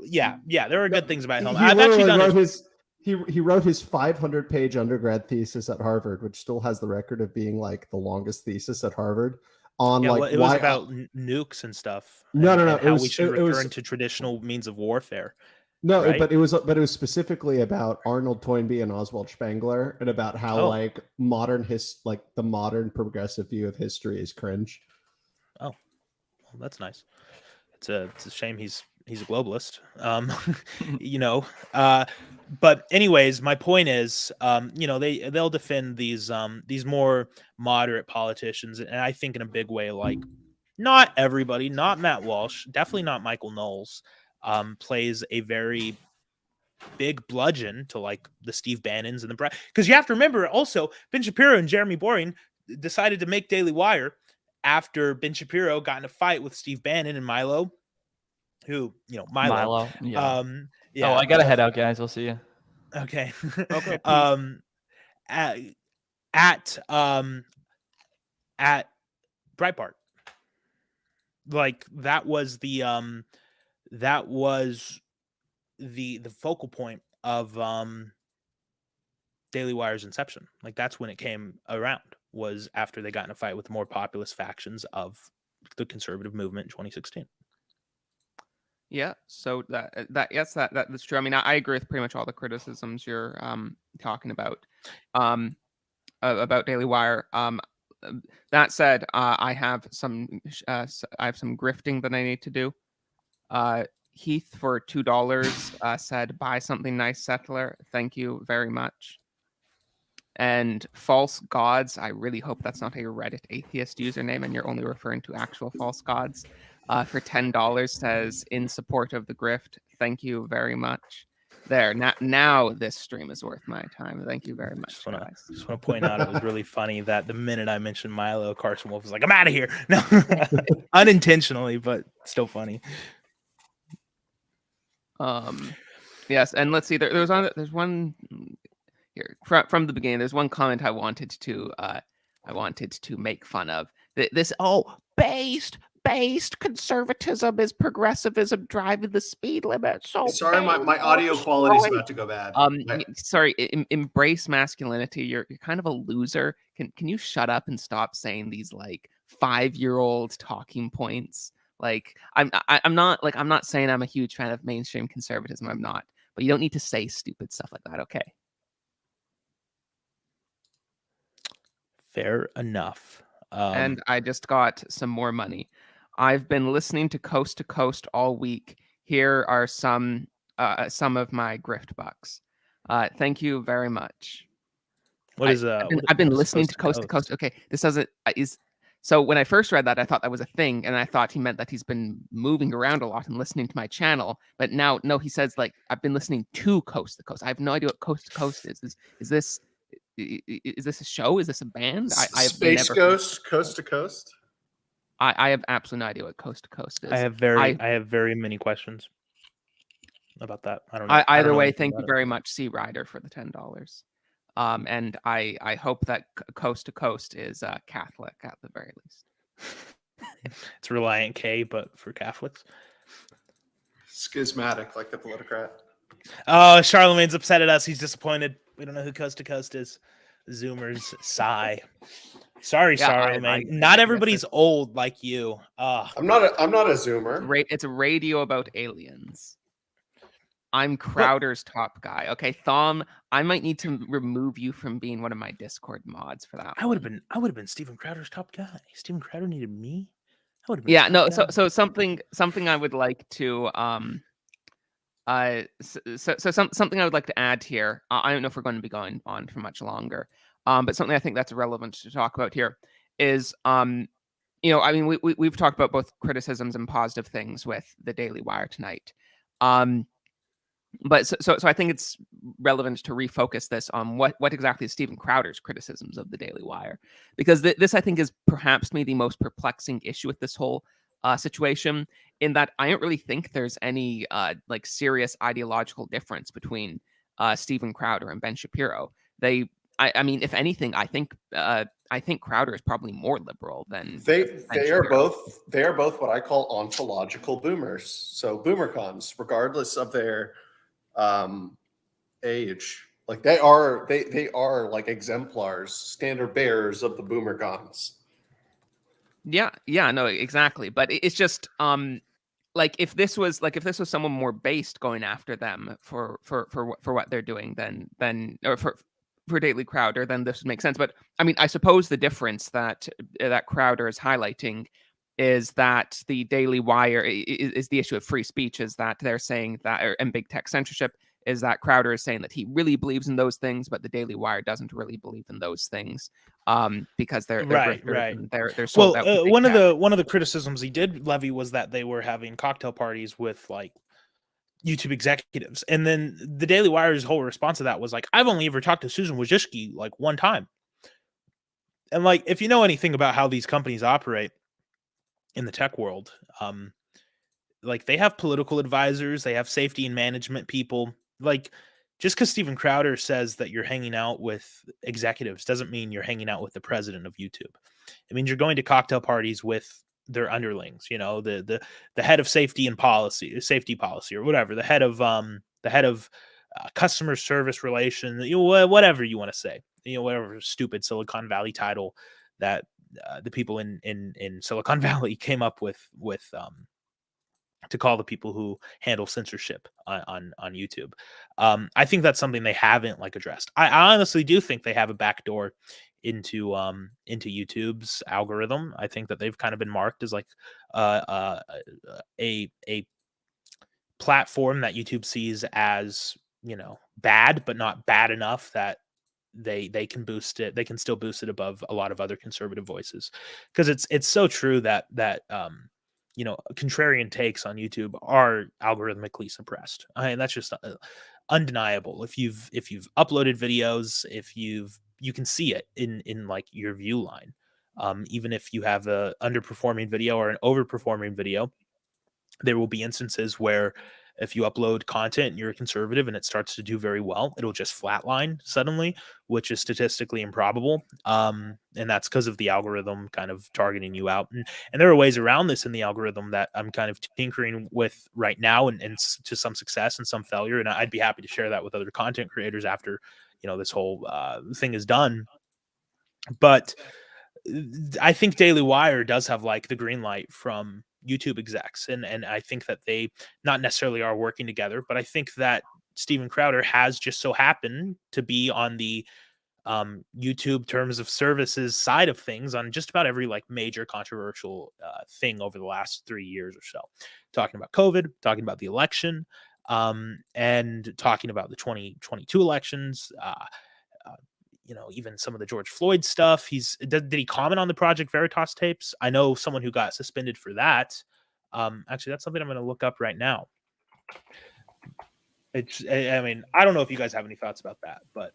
yeah, there are good things about him. I've actually done He wrote his 500-page undergrad thesis at Harvard, which still has the record of being like the longest thesis at Harvard on it was about nukes and stuff. No. How we should return to traditional means of warfare. No, right? but it was specifically about Arnold Toynbee and Oswald Spengler, and about how like the modern progressive view of history is cringe. Oh, well, that's nice. It's a shame he's he's a globalist. You know, but anyways, my point is, you know, they'll defend these more moderate politicians, and I think in a big way, like not everybody, not Matt Walsh, definitely not Michael Knowles, plays a very big bludgeon to like the Steve Bannons and the because you have to remember also Ben Shapiro and Jeremy Boring decided to make Daily Wire after Ben Shapiro got in a fight with Steve Bannon and Milo, who, you know, Milo. Yeah. Yeah. Oh, I gotta head out, guys. I'll see you. Okay. Okay, At Breitbart. Like that was the focal point of Daily Wire's inception. Like that's when it came around, was after they got in a fight with the more populist factions of the conservative movement in 2016. Yeah, so that's true. I mean, I agree with pretty much all the criticisms you're talking about Daily Wire. That said, I have some grifting that I need to do. Heath for $2 said, "Buy something nice, Settler. Thank you very much." And False Gods, I really hope that's not a Reddit atheist username and you're only referring to actual false gods. For $10 says, "In support of the grift. Thank you very much." There, now this stream is worth my time. Thank you very much, guys. Just want to point out it was really funny that the minute I mentioned Milo, Carson Wolf was like, "I'm out of here." No, unintentionally, but still funny. Yes, and let's see. There's one here from the beginning. There's one comment I wanted to make fun of. This based conservatism is progressivism driving the speed limit. So sorry, my audio quality is about to go bad. Sorry. Embrace masculinity. You're kind of a loser. Can you shut up and stop saying these like 5-year-old talking points? Like I'm not saying I'm a huge fan of mainstream conservatism. I'm not. But you don't need to say stupid stuff like that. Okay. Fair enough. And I just got some more money. I've been listening to Coast to Coast all week. Here are some of my grift bucks. Thank you very much. I've been listening to Coast to Coast. Okay, this doesn't is. So when I first read that, I thought that was a thing, and I thought he meant that he's been moving around a lot and listening to my channel. But now, no, he says like I've been listening to Coast to Coast. I have no idea what Coast to Coast is. Is this a show? Is this a band? I have Space Ghost, Coast to Coast. I have absolutely no idea what Coast to Coast is. I have very many questions about that. I don't know. Either way, thank you very much, C Rider, for the $10. And I hope that Coast to Coast is Catholic at the very least. It's Reliant K, but for Catholics. Schismatic, like the Politicrat. Oh, Charlemagne's upset at us. He's disappointed. We don't know who Coast to Coast is. Zoomers sigh. Sorry, Charlemagne. Not everybody's old like you. I'm not a Zoomer. It's a radio about aliens. I'm Crowder's top guy. Okay, Thom, I might need to remove you from being one of my Discord mods for that. I would have been Steven Crowder's top guy. Steven Crowder needed me. I would have been. Yeah, no. So something I would like to something I would like to add here. I don't know if we're going to be going on for much longer. But something I think that's relevant to talk about here is, I mean, we've talked about both criticisms and positive things with the Daily Wire tonight. But so I think it's relevant to refocus this on what exactly is Steven Crowder's criticisms of the Daily Wire, because this I think is perhaps maybe the most perplexing issue with this whole situation, in that I don't really think there's any like serious ideological difference between Steven Crowder and Ben Shapiro. I mean, if anything, I think Crowder is probably more liberal than they are both. They are both what I call ontological boomers. So boomercons, regardless of their age, like they are like exemplars, standard bearers of the boomercons. Yeah, no, exactly. But it's just like if this was someone more based going after them for what they're doing, then or for Daily Crowder, then this would make sense. But I mean, I suppose the difference that Crowder is highlighting is that the Daily Wire is the issue of free speech, is that they're saying that, and big tech censorship, is that Crowder is saying that he really believes in those things, but the Daily Wire doesn't really believe in those things, because they're Right. grifters and they're sold out. Well, one of the criticisms he did levy was that they were having cocktail parties with like YouTube executives, and then the Daily Wire's whole response to that was like, "I've only ever talked to Susan Wojcicki like one time." And like, if you know anything about how these companies operate in the tech world, like they have political advisors, they have safety and management people. Like, just because Steven Crowder says that you're hanging out with executives doesn't mean you're hanging out with the president of YouTube. It means you're going to cocktail parties with their underlings, you know, the head of safety policy, or whatever, the head of customer service relation, you know, whatever you want to say, you know, whatever stupid Silicon Valley title that the people in Silicon Valley came up with to call the people who handle censorship on YouTube. I think that's something they haven't like addressed. I honestly do think they have a backdoor into YouTube's algorithm. I think that they've kind of been marked as like a platform that YouTube sees as, you know, bad, but not bad enough that they can boost it. They can still boost it above a lot of other conservative voices, because it's so true that you know, contrarian takes on YouTube are algorithmically suppressed. I mean, that's just undeniable. If you've uploaded videos, you can see it in like your view line. Even if you have a underperforming video or an overperforming video, there will be instances where if you upload content and you're a conservative and it starts to do very well, it'll just flatline suddenly, which is statistically improbable. And that's because of the algorithm kind of targeting you out. And there are ways around this in the algorithm that I'm kind of tinkering with right now, and to some success and some failure. And I'd be happy to share that with other content creators after, you know, this whole thing is done. But I think Daily Wire does have like the green light from YouTube execs, and I think that they not necessarily are working together, but I think that Steven Crowder has just so happened to be on the YouTube terms of services side of things on just about every like major controversial thing over the last 3 years or so, talking about COVID, talking about the election, and talking about the 2022 elections. You know, even some of the George Floyd stuff. Did he comment on the Project Veritas tapes? I know someone who got suspended for that. Actually, that's something I'm going to look up right now. I mean, I don't know if you guys have any thoughts about that, but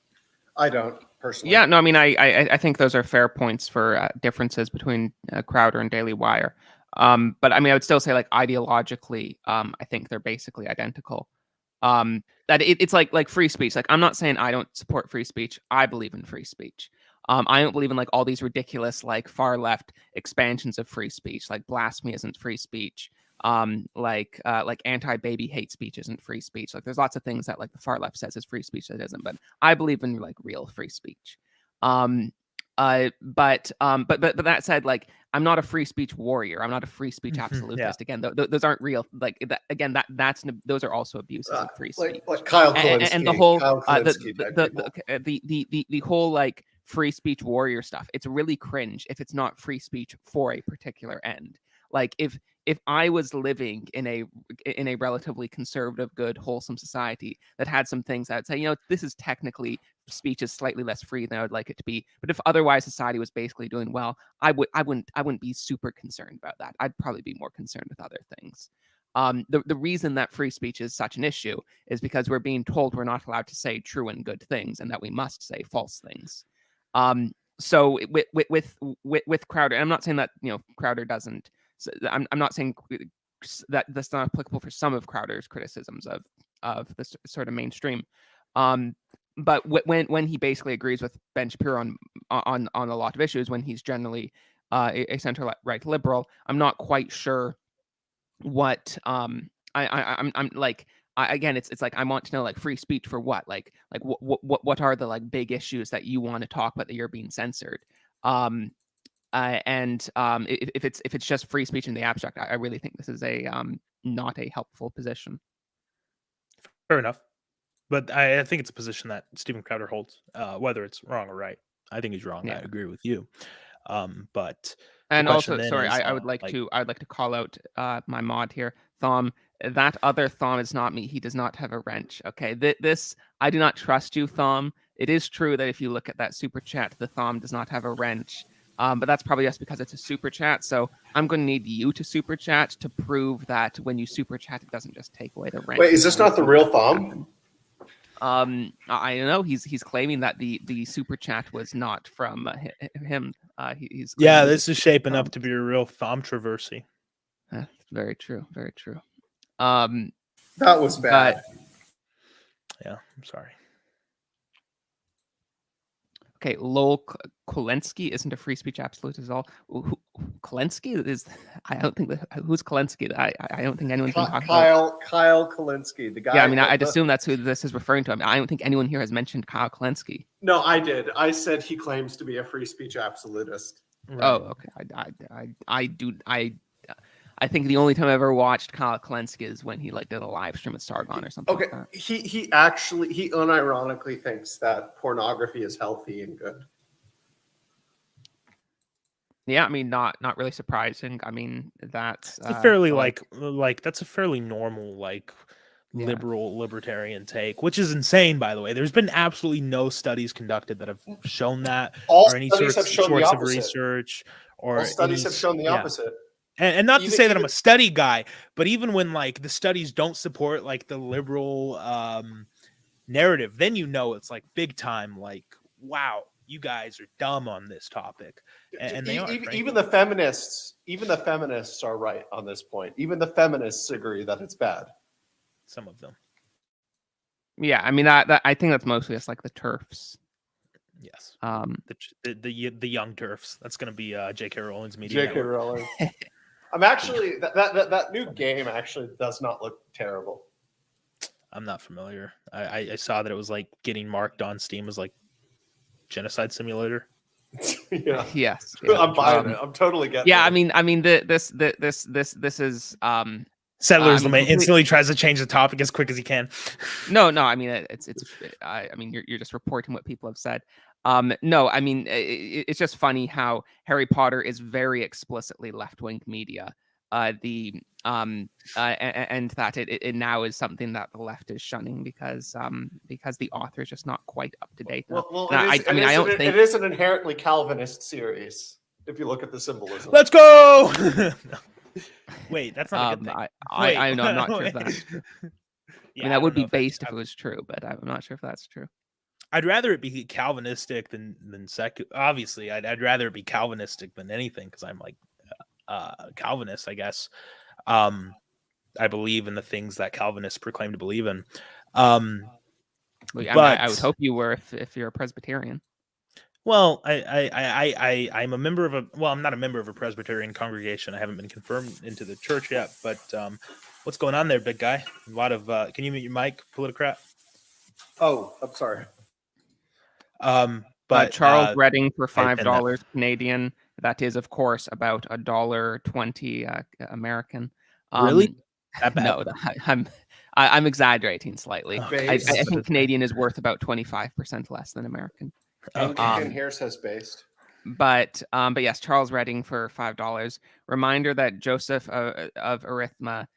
I don't personally. Yeah, no, I mean, I think those are fair points for differences between Crowder and Daily Wire. But I mean, I would still say like ideologically, I think they're basically identical. That it's like free speech. Like, I'm not saying I don't support free speech. I believe in free speech. I don't believe in like all these ridiculous like far left expansions of free speech. Like blasphemy isn't free speech. Like anti-baby hate speech isn't free speech. Like there's lots of things that like the far left says is free speech that isn't. But I believe in like real free speech. But that said, like I'm not a free speech warrior. I'm not a free speech absolutist. Again, those aren't real. Like that, again, those are also abuses of free speech. Like Kyle Klinsky, and the whole Kyle Klinsky the whole like free speech warrior stuff. It's really cringe if it's not free speech for a particular end. Like if I was living in a relatively conservative, good, wholesome society that had some things, I'd say, you know, this is technically speech is slightly less free than I would like it to be. But if otherwise society was basically doing well, I wouldn't be super concerned about that. I'd probably be more concerned with other things. The reason that free speech is such an issue is because we're being told we're not allowed to say true and good things, and that we must say false things. So with Crowder, and I'm not saying that, you know, Crowder doesn't. So I'm not saying that that's not applicable for some of Crowder's criticisms of this sort of mainstream. But when he basically agrees with Ben Shapiro on a lot of issues, when he's generally a center right liberal, I'm not quite sure what I'm like. Again, it's like I want to know like free speech for what, like what are the like big issues that you want to talk about that you're being censored. If it's just free speech in the abstract, I really think this is not a helpful position. fair enough. But I think it's a position that Steven Crowder holds, whether it's wrong or right. I think he's wrong. Yeah. I agree with you. But And question also, then sorry, is, I would like to call out my mod here, Thom. That other Thom is not me. He does not have a wrench. Okay, this I do not trust you, Thom. It is true that if you look at that super chat, the Thom does not have a wrench. But that's probably just because it's a super chat. So I'm going to need you to super chat to prove that when you super chat, it doesn't just take away the wrench. Wait, is this not the real Thom? I don't know. He's claiming that the super chat was not from him. He's yeah, claiming this is shaping up to be a real Thomtroversy. very true. Very true. That was bad. Yeah, I'm sorry. Okay, Lowell Kolensky isn't a free speech absolute at all. Kolensky is, I don't think who's Kolensky? I don't think anyone's been talking about. Kyle Kolensky, the guy. Yeah, I mean, I'd assume that's who this is referring to. I mean, I don't think anyone here has mentioned Kyle Kolensky. No, I did. I said he claims to be a free speech absolutist. Right. Oh, okay. I think the only time I ever watched Kyle Kolensky is when he did a live stream at Sargon or something. Okay, like that. he unironically thinks that pornography is healthy and good. Yeah, I mean, not really surprising. I mean, that's a fairly that's a fairly normal liberal libertarian take, which is insane, by the way. There's been absolutely no studies conducted that have shown that, or any sorts of research, or all studies have shown the opposite. And not to say that I'm a study guy, but even when the studies don't support the liberal narrative, then it's big time. Wow, you guys are dumb on this topic, and they are. Even the feminists are right on this point. Even the feminists agree that it's bad. Some of them. Yeah, I mean that I think that's mostly just the TERFs. Yes. The young TERFs. That's going to be J.K. Rowling's media. J.K. Rowling. I'm actually that new game actually does not look terrible. I'm not familiar. I saw that it was getting marked on Steam as genocide simulator. Yeah. Yes. Yeah. I'm buying it. I'm totally getting it. Yeah, I mean this is Settlers Lament instantly tries to change the topic as quick as he can. No, I mean I mean you're just reporting what people have said. No, I mean it's just funny how Harry Potter is very explicitly left-wing media. And that it now is something that the left is shunning because the author is just not quite up to date. Well, I don't think it is an inherently Calvinist series if you look at the symbolism. Let's go. Wait, that's not a good thing. I know, I'm not sure if that's true. Yeah, I mean, that would be based if it was true, but I'm not sure if that's true. I'd rather it be Calvinistic than secular. Obviously, I'd rather it be Calvinistic than anything because I'm Calvinist, I guess. I believe in the things that Calvinists proclaim to believe in. But I would hope you were if you're a Presbyterian. Well, I'm a member of I'm not a member of a Presbyterian congregation. I haven't been confirmed into the church yet, but what's going on there, big guy? A lot of can you mute your mic, politicrat? Oh, I'm sorry. But Charles Redding for $5 Canadian. That is, of course, about $1.20 American. Really? That bad? No, I'm exaggerating slightly. I think Canadian is worth about 25% less than American. And here says based. But yes, Charles Redding for $5. Reminder that Joseph of Arithmia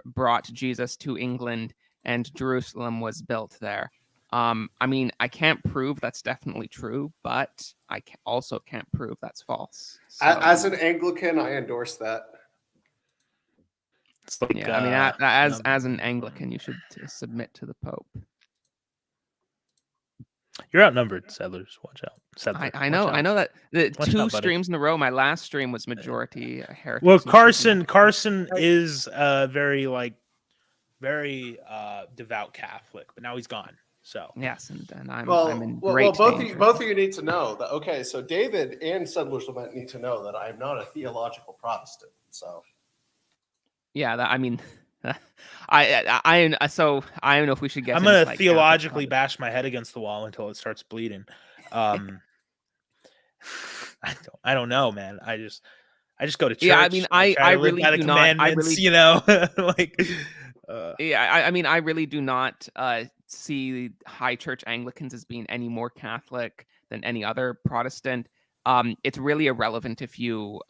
brought Jesus to England, and Jerusalem was built there. I mean, I can't prove that's definitely true, but I also can't prove that's false. So, as an Anglican, I endorse that. It's yeah, I mean, as an Anglican, you should submit to the Pope. You're outnumbered, settlers. Watch out. Settlers, I know that the Watch two out, buddy. streams in a row. My last stream was majority heretics. Well, Carson is very devout Catholic, but now he's gone. So yes, and I'm in great danger. Both of you need to know that. Okay, so David and Settlers Lament need to know that I am not a theological Protestant. So yeah, I mean, I don't know if we should get. I'm gonna theologically bash my head against the wall until it starts bleeding. I don't know, man. I just go to church. Yeah, I mean, I really do not. I really, you know, yeah, I mean, I really do not see high church Anglicans as being any more Catholic than any other Protestant. it's really irrelevant if you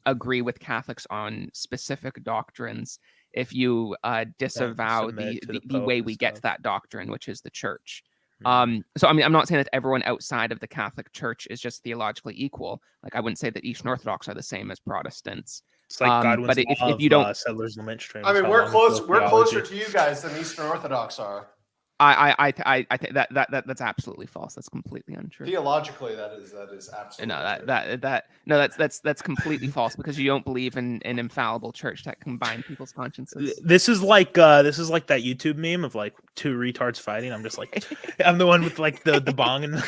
agree with Catholics on specific doctrines, if you disavow submit to the the way Pope we and get to stuff. that doctrine, which is the church. Mhm. So I mean, I'm not saying that everyone outside of the Catholic Church is just theologically equal. Like, I wouldn't say that Eastern Orthodox are the same as Protestants. It's like Godwin's But law if you of don't, Settlers Lament Stream. I mean, How we're long close. until We're closer theology. to you guys than Eastern Orthodox are. I think that's absolutely false. That's completely untrue. Theologically, that is absolutely No, that's completely false, because you don't believe in an infallible church that combine people's consciences. This is like that YouTube meme of like two retards fighting. I'm just like, I'm the one with like the bong and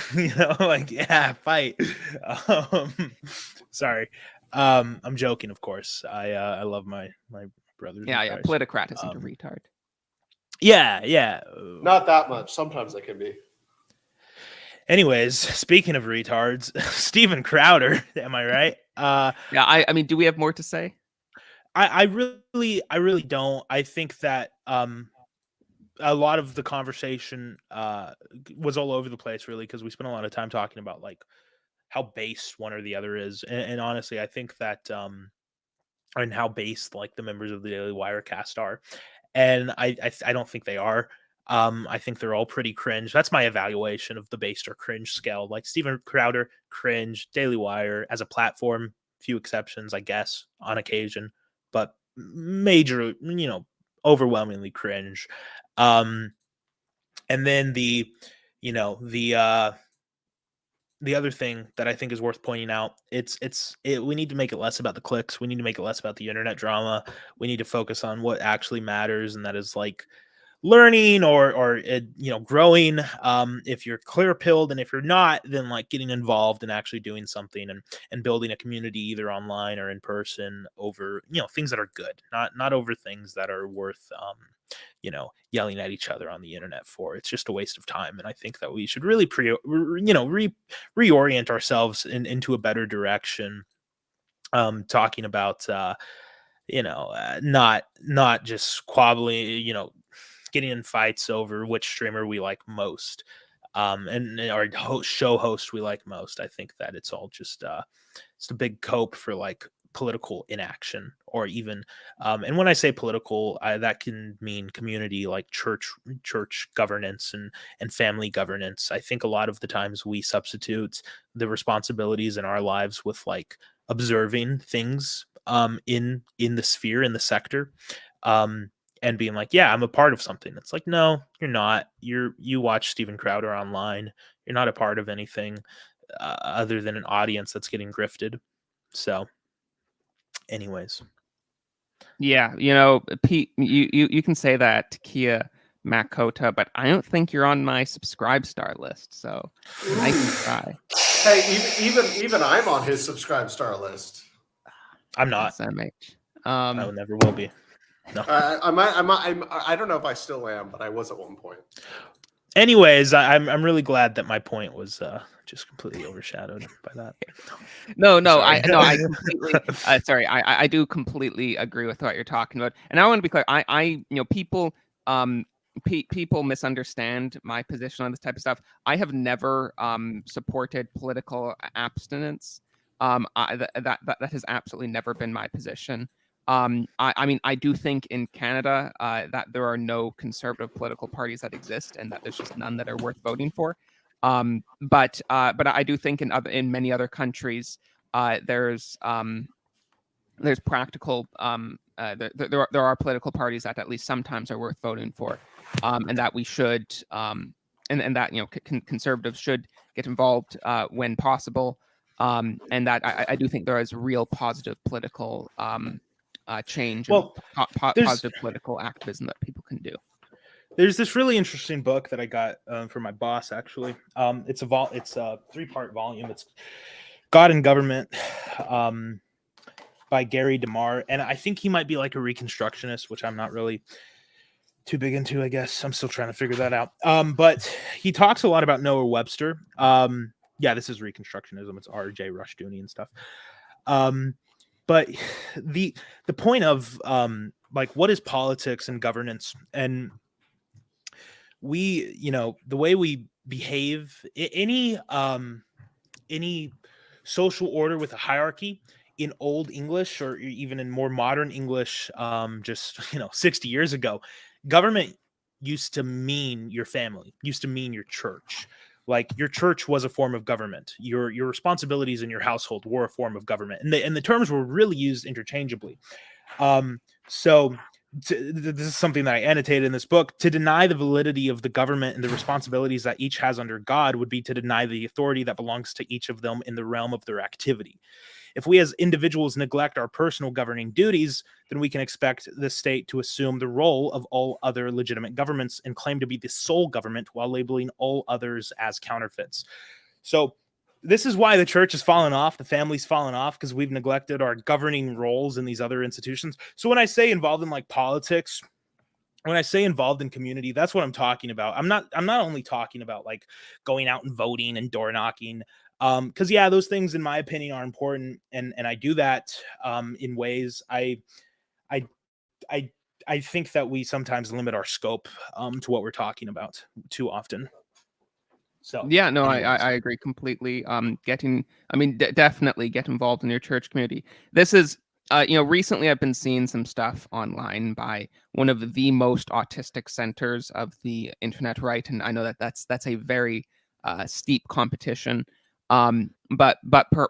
like, yeah, fight. Sorry, I'm joking, of course. I love my brothers. Yeah. in Christ. Politicrat isn't a retard. Yeah. not that much. Sometimes they can be. Anyways, speaking of retards, Steven Crowder, am I right? Yeah, I mean, do we have more to say? I really don't. I think that a lot of the conversation was all over the place, really, because we spent a lot of time talking about like how based one or the other is, and honestly, I think that and how based like the members of the Daily Wire cast are, and I don't think they are. I think they're all pretty cringe. That's my evaluation of the based or cringe scale. Like Steven Crowder, cringe. Daily Wire as a platform, few exceptions, I guess, on occasion, but major, overwhelmingly cringe. And then the other thing that I think is worth pointing out, we need to make it less about the clicks. We need to make it less about the internet drama. We need to focus on what actually matters, and that is like learning or growing. If you're clear pilled, and if you're not, then like getting involved and actually doing something and building a community either online or in person over things that are good, not over things that are worth yelling at each other on the internet for. It's just a waste of time, and I think that we should really reorient ourselves into a better direction, talking about not just squabbling, getting in fights over which streamer we like most, and our show host we like most. I think that it's all just it's a big cope for like political inaction, or even and when I say political, that can mean community, like church governance and family governance. I think a lot of the times we substitute the responsibilities in our lives with like observing things in the sphere, in the sector, and being like, yeah, I'm a part of something. It's like, no, you're not. You watch Steven Crowder online. You're not a part of anything other than an audience that's getting grifted. So anyways. Yeah, Pete, you can say that to Kia Makota, but I don't think you're on my subscribe star list. So I can try. Hey, even I'm on his subscribe star list. I'm not. SMH. I never will be. No. I don't know if I still am, but I was at one point. Anyways, I'm really glad that my point was just completely overshadowed by that. No, Sorry. I completely sorry. I do completely agree with what you're talking about, and I want to be clear. People people misunderstand my position on this type of stuff. I have never supported political abstinence. That has absolutely never been my position. I mean, I do think in Canada that there are no conservative political parties that exist, and that there's just none that are worth voting for. But I do think in many other countries there's practical there are political parties that at least sometimes are worth voting for, and that we should and that conservatives should get involved when possible, and that I do think there is real positive political change and positive political activism that people can do. There's this really interesting book that I got from my boss, actually. It's a 3-part volume. It's God and Government by Gary DeMar, and I think he might be like a Reconstructionist, which I'm not really too big into, I guess. I'm still trying to figure that out. But he talks a lot about Noah Webster. Yeah, this is Reconstructionism. It's R.J. Rushdoony and stuff. But the point of like, what is politics and governance, and we, the way we behave, any social order with a hierarchy. In Old English, or even in more modern English, just 60 years ago, government used to mean your family, used to mean your church. Like your church was a form of government. Your responsibilities in your household were a form of government, and the terms were really used interchangeably. So this is something that I annotated in this book. To deny the validity of the government and the responsibilities that each has under God would be to deny the authority that belongs to each of them in the realm of their activity. If we as individuals neglect our personal governing duties, then we can expect the state to assume the role of all other legitimate governments and claim to be the sole government while labeling all others as counterfeits. So this is why the church has fallen off, the family's fallen off, because we've neglected our governing roles in these other institutions. So when I say involved in like politics, when I say involved in community, that's what I'm talking about. I'm not only talking about like going out and voting and door knocking. Because those things, in my opinion, are important, and I do that in ways I think that we sometimes limit our scope to what we're talking about too often. So yeah, no, I agree completely. Definitely get involved in your church community. This is recently I've been seeing some stuff online by one of the most autistic centers of the internet, right? And I know that that's a very steep competition. But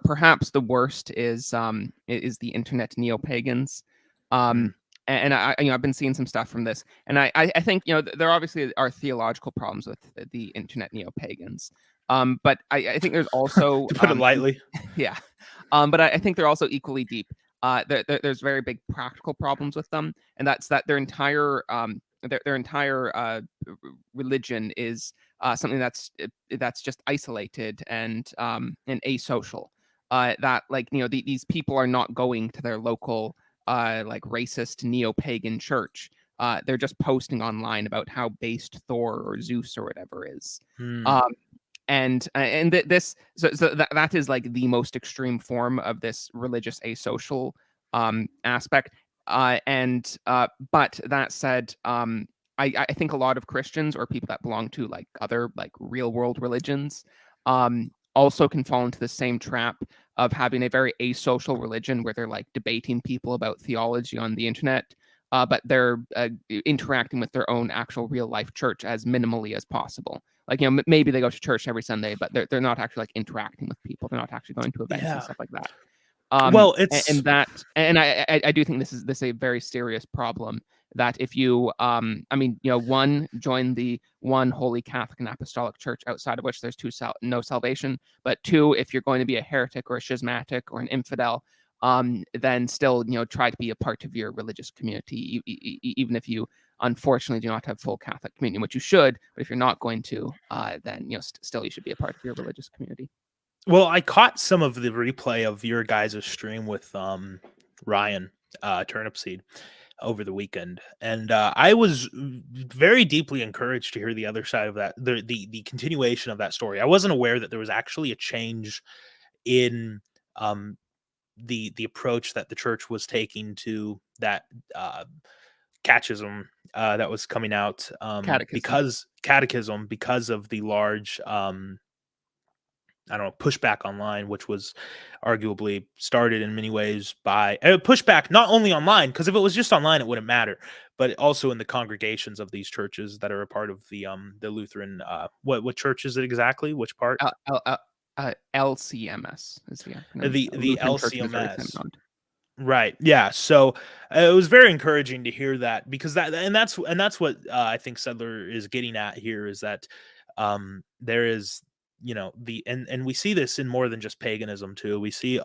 perhaps the worst is the internet neo-pagans. And I've been seeing some stuff from this, and I think there obviously are theological problems with the internet neo-pagans. But I think there's also to put it lightly, yeah. But I think they're also equally deep. There's very big practical problems with them, and that's that their entire religion is something that's just isolated and asocial. That these people are not going to their local like racist neo-pagan church. They're just posting online about how based Thor or Zeus or whatever is. This that is like the most extreme form of this religious asocial aspect. But that said, I think a lot of Christians or people that belong to like other like real world religions also can fall into the same trap of having a very asocial religion where they're like debating people about theology on the internet, but they're interacting with their own actual real life church as minimally as possible. Like, maybe they go to church every Sunday, but they're not actually like interacting with people. They're not actually going to events and stuff like that. Well, it's I do think this is a very serious problem. That if you one, join the one holy Catholic and Apostolic Church outside of which there's no salvation, but two, if you're going to be a heretic or a schismatic or an infidel, then still try to be a part of your religious community, even if you unfortunately do not have full Catholic communion, which you should. But if you're not going to, then still you should be a part of your religious community. Well, I caught some of the replay of your guys' stream with Ryan Turnipseed over the weekend, and I was very deeply encouraged to hear the other side of that, the continuation of that story. I wasn't aware that there was actually a change in the approach that the church was taking to that catechism that was coming out catechism because of the large pushback online, which was arguably started in many ways by pushback, not only online, because if it was just online, it wouldn't matter, but also in the congregations of these churches that are a part of the Lutheran, what church is it exactly? Which part? LCMS is the LCMS. Right. Yeah. So it was very encouraging to hear that, because that's what I think Sedler is getting at here, is that there is, and we see this in more than just paganism too. We see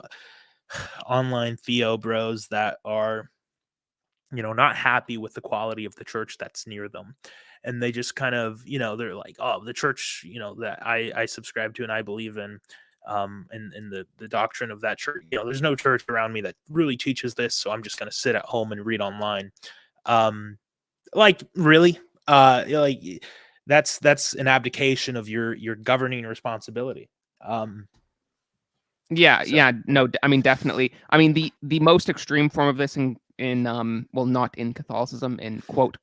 online theo bros that are, not happy with the quality of the church that's near them. And they just kind of, they're like, oh, the church, that I subscribe to and I believe in, and the doctrine of that church, there's no church around me that really teaches this, so I'm just going to sit at home and read online. Like, really? Like, that's an abdication of your governing responsibility. Definitely. I mean, the most extreme form of this in not in Catholicism, in quote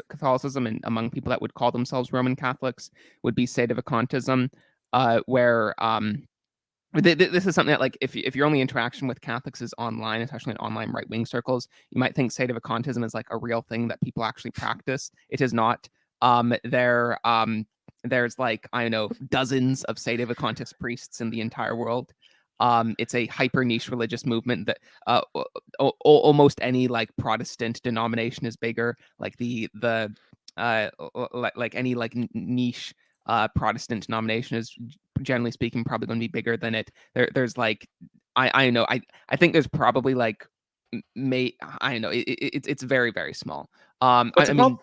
Catholicism, and among people that would call themselves Roman Catholics, would be sedevacantism, where This is something that, like, if your only interaction with Catholics is online, especially in online right-wing circles, you might think sedevacantism is like a real thing that people actually practice. It is not. There's like, I don't know, dozens of sedevacantist priests in the entire world. It's a hyper niche religious movement that almost any like Protestant denomination is bigger. Like like any like niche Protestant denomination is, generally speaking, probably going to be bigger than it. There's like, I know, I think there's probably like, I don't know, it's very, very small. What's it called?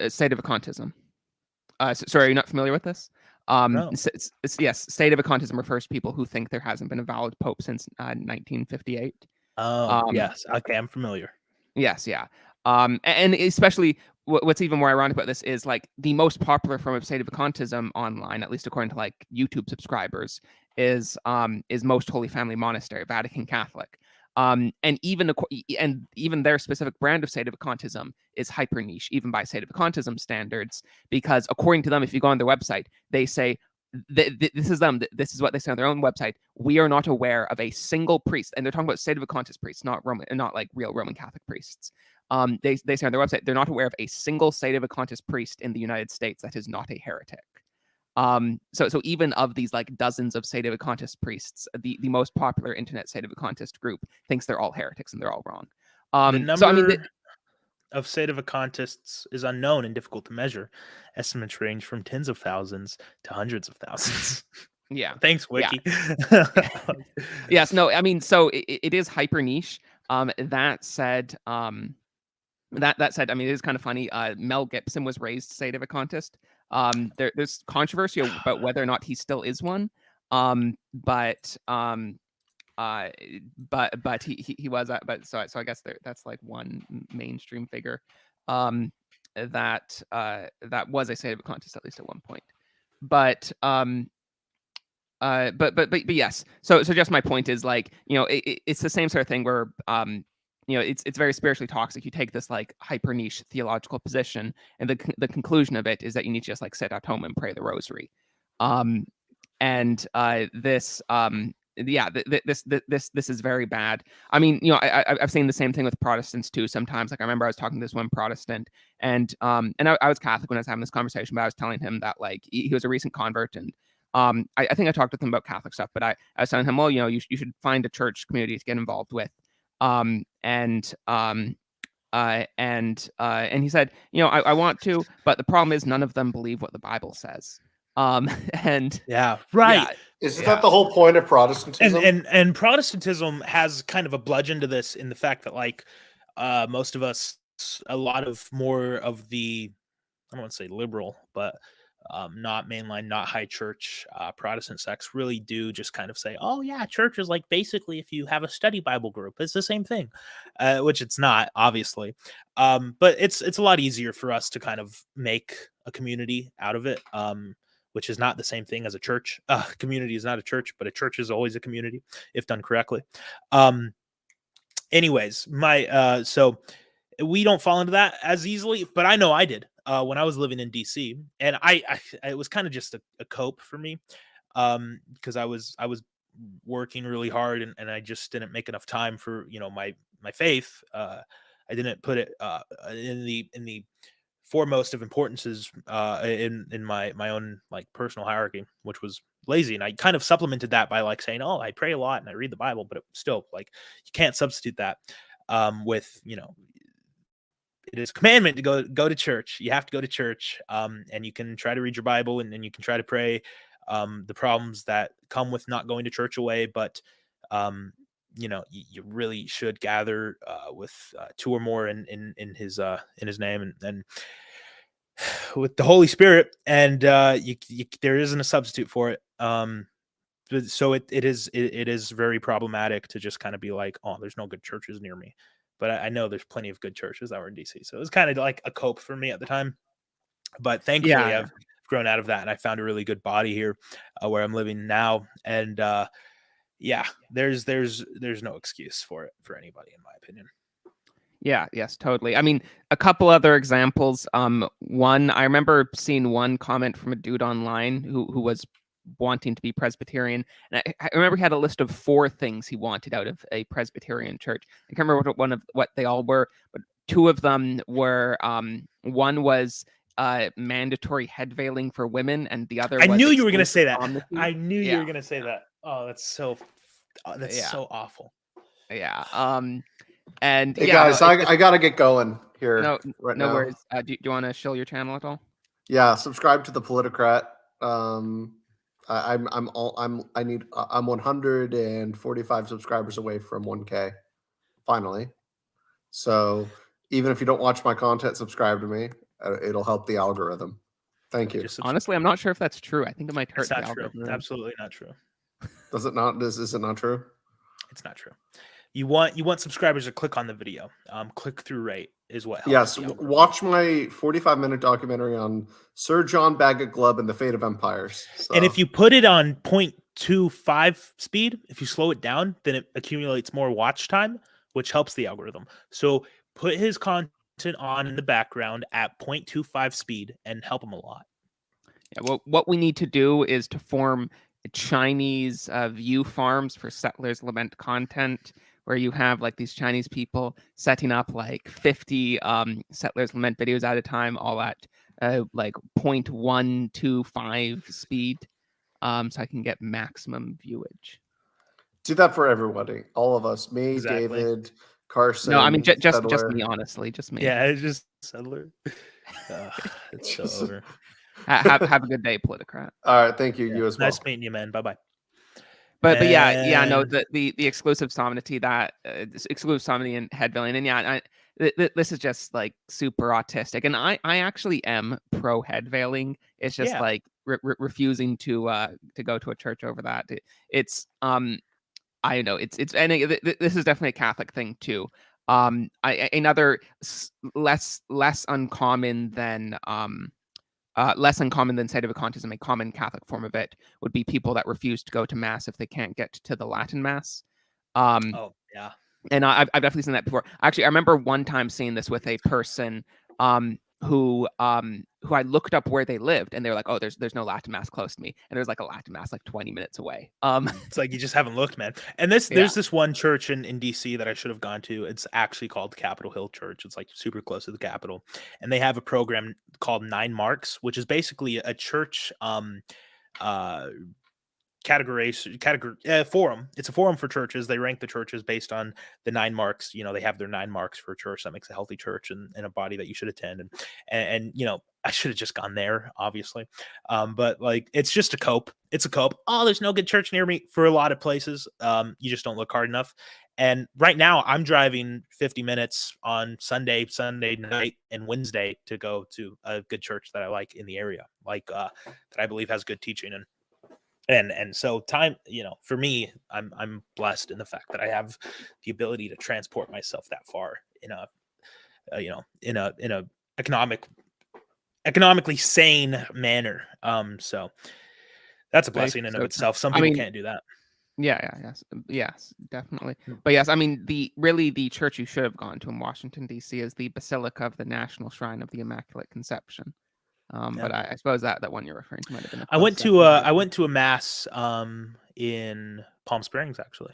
Sedevacantism. Sorry, are you not familiar with this? No. Yes, sedevacantism refers to people who think there hasn't been a valid pope since 1958. Oh, yes. Okay, I'm familiar. Yes, yeah. And especially what's even more ironic about this is like the most popular form of sedevacantism online, at least according to like YouTube subscribers, is Most Holy Family Monastery, Vatican Catholic. And even their specific brand of sedevacantism is hyper niche, even by sedevacantism standards, because according to them, if you go on their website, they say this is them. This is what they say on their own website. We are not aware of a single priest, and they're talking about sedevacantist priests, not like real Roman Catholic priests. They say on their website they're not aware of a single sedevacantist priest in the United States that is not a heretic. So even of these like dozens of sedevacantist priests, the most popular internet sedevacantist group thinks they're all heretics and they're all wrong. The number of sedevacantists is unknown and difficult to measure. Estimates range from tens of thousands to hundreds of thousands. Yeah. Thanks, Wiki. Yeah. Yes. No. I mean, so it is hyper niche. That said, I mean, it is kind of funny. Mel Gibson was raised sedevacantist. There's controversy about whether or not he still is one. But he was. But so I guess that's like one mainstream figure. That was a sedevacantist at least at one point. But yes. So just my point is like, you know, it's the same sort of thing where you know, it's very spiritually toxic. You take this like hyper niche theological position, and the conclusion of it is that you need to just like sit at home and pray the rosary. This is very bad. I mean, you know, I've seen the same thing with Protestants too. Sometimes, like I remember I was talking to this one Protestant, and I was Catholic when I was having this conversation, but I was telling him that like he was a recent convert, and I think I talked with him about Catholic stuff, but I was telling him, well, you know, you should find a church community to get involved with. And he said, you know, I want to, but the problem is none of them believe what the Bible says. And yeah, right. Yeah, Isn't that the whole point of Protestantism? And Protestantism has kind of a bludgeon to this in the fact that like most of us, a lot of more of the, I don't want to say liberal, but not mainline, not high church Protestant sects really do just kind of say, oh yeah, church is like basically if you have a study Bible group, it's the same thing, which it's not, obviously. But it's a lot easier for us to kind of make a community out of it, which is not the same thing as a church. Community is not a church, but a church is always a community if done correctly. Anyways, so we don't fall into that as easily, but I know I did. When I was living in DC, and I it was kind of just a cope for me, because I was working really hard, and I just didn't make enough time for, you know, my faith. I didn't put it in the foremost of importances in my own like personal hierarchy, which was lazy, and I kind of supplemented that by like saying, oh, I pray a lot and I read the Bible, but it still, like, you can't substitute that with, you know, it is a commandment to go to church. You have to go to church, and you can try to read your Bible, and then you can try to pray the problems that come with not going to church away. But you know, you really should gather with two or more in his name, and with the Holy Spirit, and there isn't a substitute for it. So it is very problematic to just kind of be like, oh, there's no good churches near me. But I know there's plenty of good churches that were in DC. So it was kind of like a cope for me at the time. But thankfully, I've grown out of that, and I found a really good body here where I'm living now. And yeah, there's no excuse for it for anybody, in my opinion. Yeah, yes, totally. I mean, a couple other examples. One, I remember seeing one comment from a dude online who was wanting to be Presbyterian. And I remember he had a list of 4 things he wanted out of a Presbyterian church. I can't remember what they all were, but 2 of them were one was mandatory head veiling for women, and the other I was knew you were going to say exclusive that. solemnity. I knew you Yeah. were going to say that. Oh, that's so awful. Yeah. And Hey yeah, guys, I gotta get going here no right no now. worries. Do you want to show your channel at all? Yeah, subscribe to the Politicrat. I'm 145 subscribers away from 1K. Finally. So even if you don't watch my content, subscribe to me. It'll help the algorithm. Thank you. Honestly, I'm not sure if that's true. I think it might hurt It's the not true. algorithm. Absolutely not true. Does it not? Is it not true? It's not true. You want subscribers to click on the video. Click through rate is what helps. Yes. the algorithm. Watch my 45-minute documentary on Sir John Bagot Glubb and the Fate of Empires. So. And if you put it on 0.25 speed, if you slow it down, then it accumulates more watch time, which helps the algorithm. So put his content on in the background at 0.25 speed and help him a lot. Yeah, well, what we need to do is to form Chinese view farms for Settlers Lament content, where you have like these Chinese people setting up like 50 Settlers Lament videos at a time, all at like 0.125 speed, so I can get maximum viewage. Do that for everybody, all of us, me, Exactly. David, Carson. No, I mean just Settler. me, honestly, just me. Yeah, it's just Settler. It's so over. Have a good day, Politicrat. All right, thank you. Yeah. You as well. Nice meeting you, man. Bye bye. But yeah, no, And- the exclusive solemnity, that exclusive solemnity and head veiling, and yeah, this is just like super autistic, and I actually am pro head veiling. It's just Yeah. like refusing to go to a church over that. It's I know it's and this is definitely a Catholic thing too. Another less uncommon than sedevacantism, a common Catholic form of it would be people that refuse to go to mass if they can't get to the Latin mass. Oh yeah. And I've definitely seen that before. Actually, I remember one time seeing this with a person who I looked up where they lived, and they were like, "Oh, there's no Latin mass close to me," and there's like a Latin mass like 20 minutes away. It's like you just haven't looked, man. And there's this one church in DC that I should have gone to. It's actually called Capitol Hill Church. It's like super close to the Capitol, and they have a program called 9 Marks, which is basically a church category forum. It's a forum for churches. They rank the churches based on the 9 marks. You know, they have their 9 marks for a church that makes a healthy church and a body that you should attend. And you know, I should have just gone there, obviously. But like, it's just a cope. It's a cope. Oh, there's no good church near me for a lot of places. You just don't look hard enough. And right now I'm driving 50 minutes on Sunday night and Wednesday to go to a good church that I like in the area, like that I believe has good teaching. And so time, you know, for me, I'm blessed in the fact that I have the ability to transport myself that far in a economically sane manner. So that's a blessing in of itself. Some people can't do that. Yes, definitely. But yes, I mean the church you should have gone to in Washington D.C. is the Basilica of the National Shrine of the Immaculate Conception. But I suppose that one you're referring to might have been. I went to a mass in Palm Springs, actually.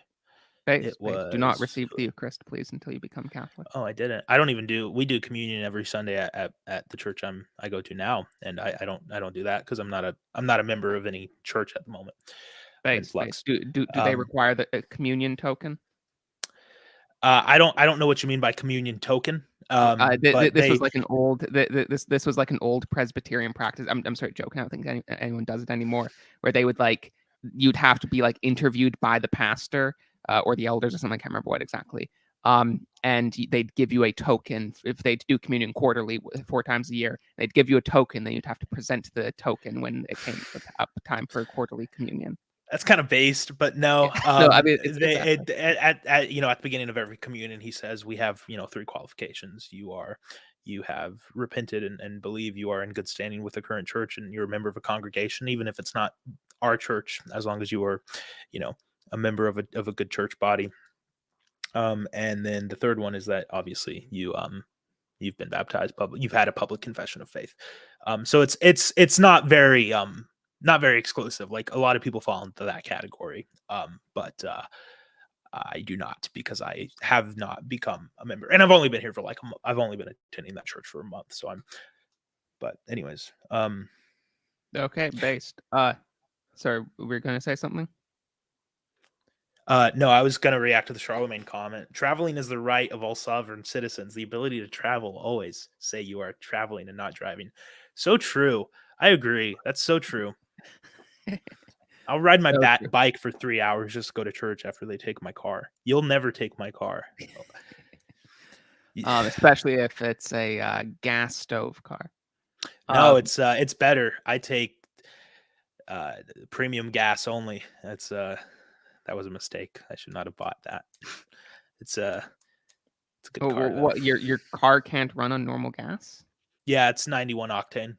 Do not receive the Eucharist, please, until you become Catholic. Oh, I didn't. I don't even we do communion every Sunday at the church I go to now, and I don't do that because I'm not a member of any church at the moment. Do they require the communion token? I don't know what you mean by communion token. This was like an old this was like an old Presbyterian practice. I'm sorry, joking. I don't think anyone does it anymore. Where they would like, you'd have to be like interviewed by the pastor or the elders or something. I can't remember what exactly. And they'd give you a token if they do communion quarterly, 4 times a year. They'd give you a token. Then you'd have to present the token when it came up time for quarterly communion. That's kind of based, but no. No, I mean, at the beginning of every communion, he says we have 3 qualifications. You have repented and believe you are in good standing with the current church, and you're a member of a congregation, even if it's not our church, as long as you are, a member of a good church body. And then the third one is that obviously you've been baptized you've had a public confession of faith. So it's not very not very exclusive. Like a lot of people fall into that category. But I do not, because I have not become a member, and I've only been here for like I've only been attending that church for a month. So but anyways, Okay, based. Sorry, we're gonna say something. No, I was going to react to the Charlemagne comment. Traveling is the right of all sovereign citizens. The ability to travel. Always say you are traveling and not driving. So true. I agree. That's so true. I'll ride my bike for 3 hours just to go to church after they take my car. You'll never take my car. Especially if it's a gas stove car. No, it's better. I take premium gas only. That was a mistake. I should not have bought that. It's a good car. What your car can't run on normal gas? Yeah, it's 91 octane.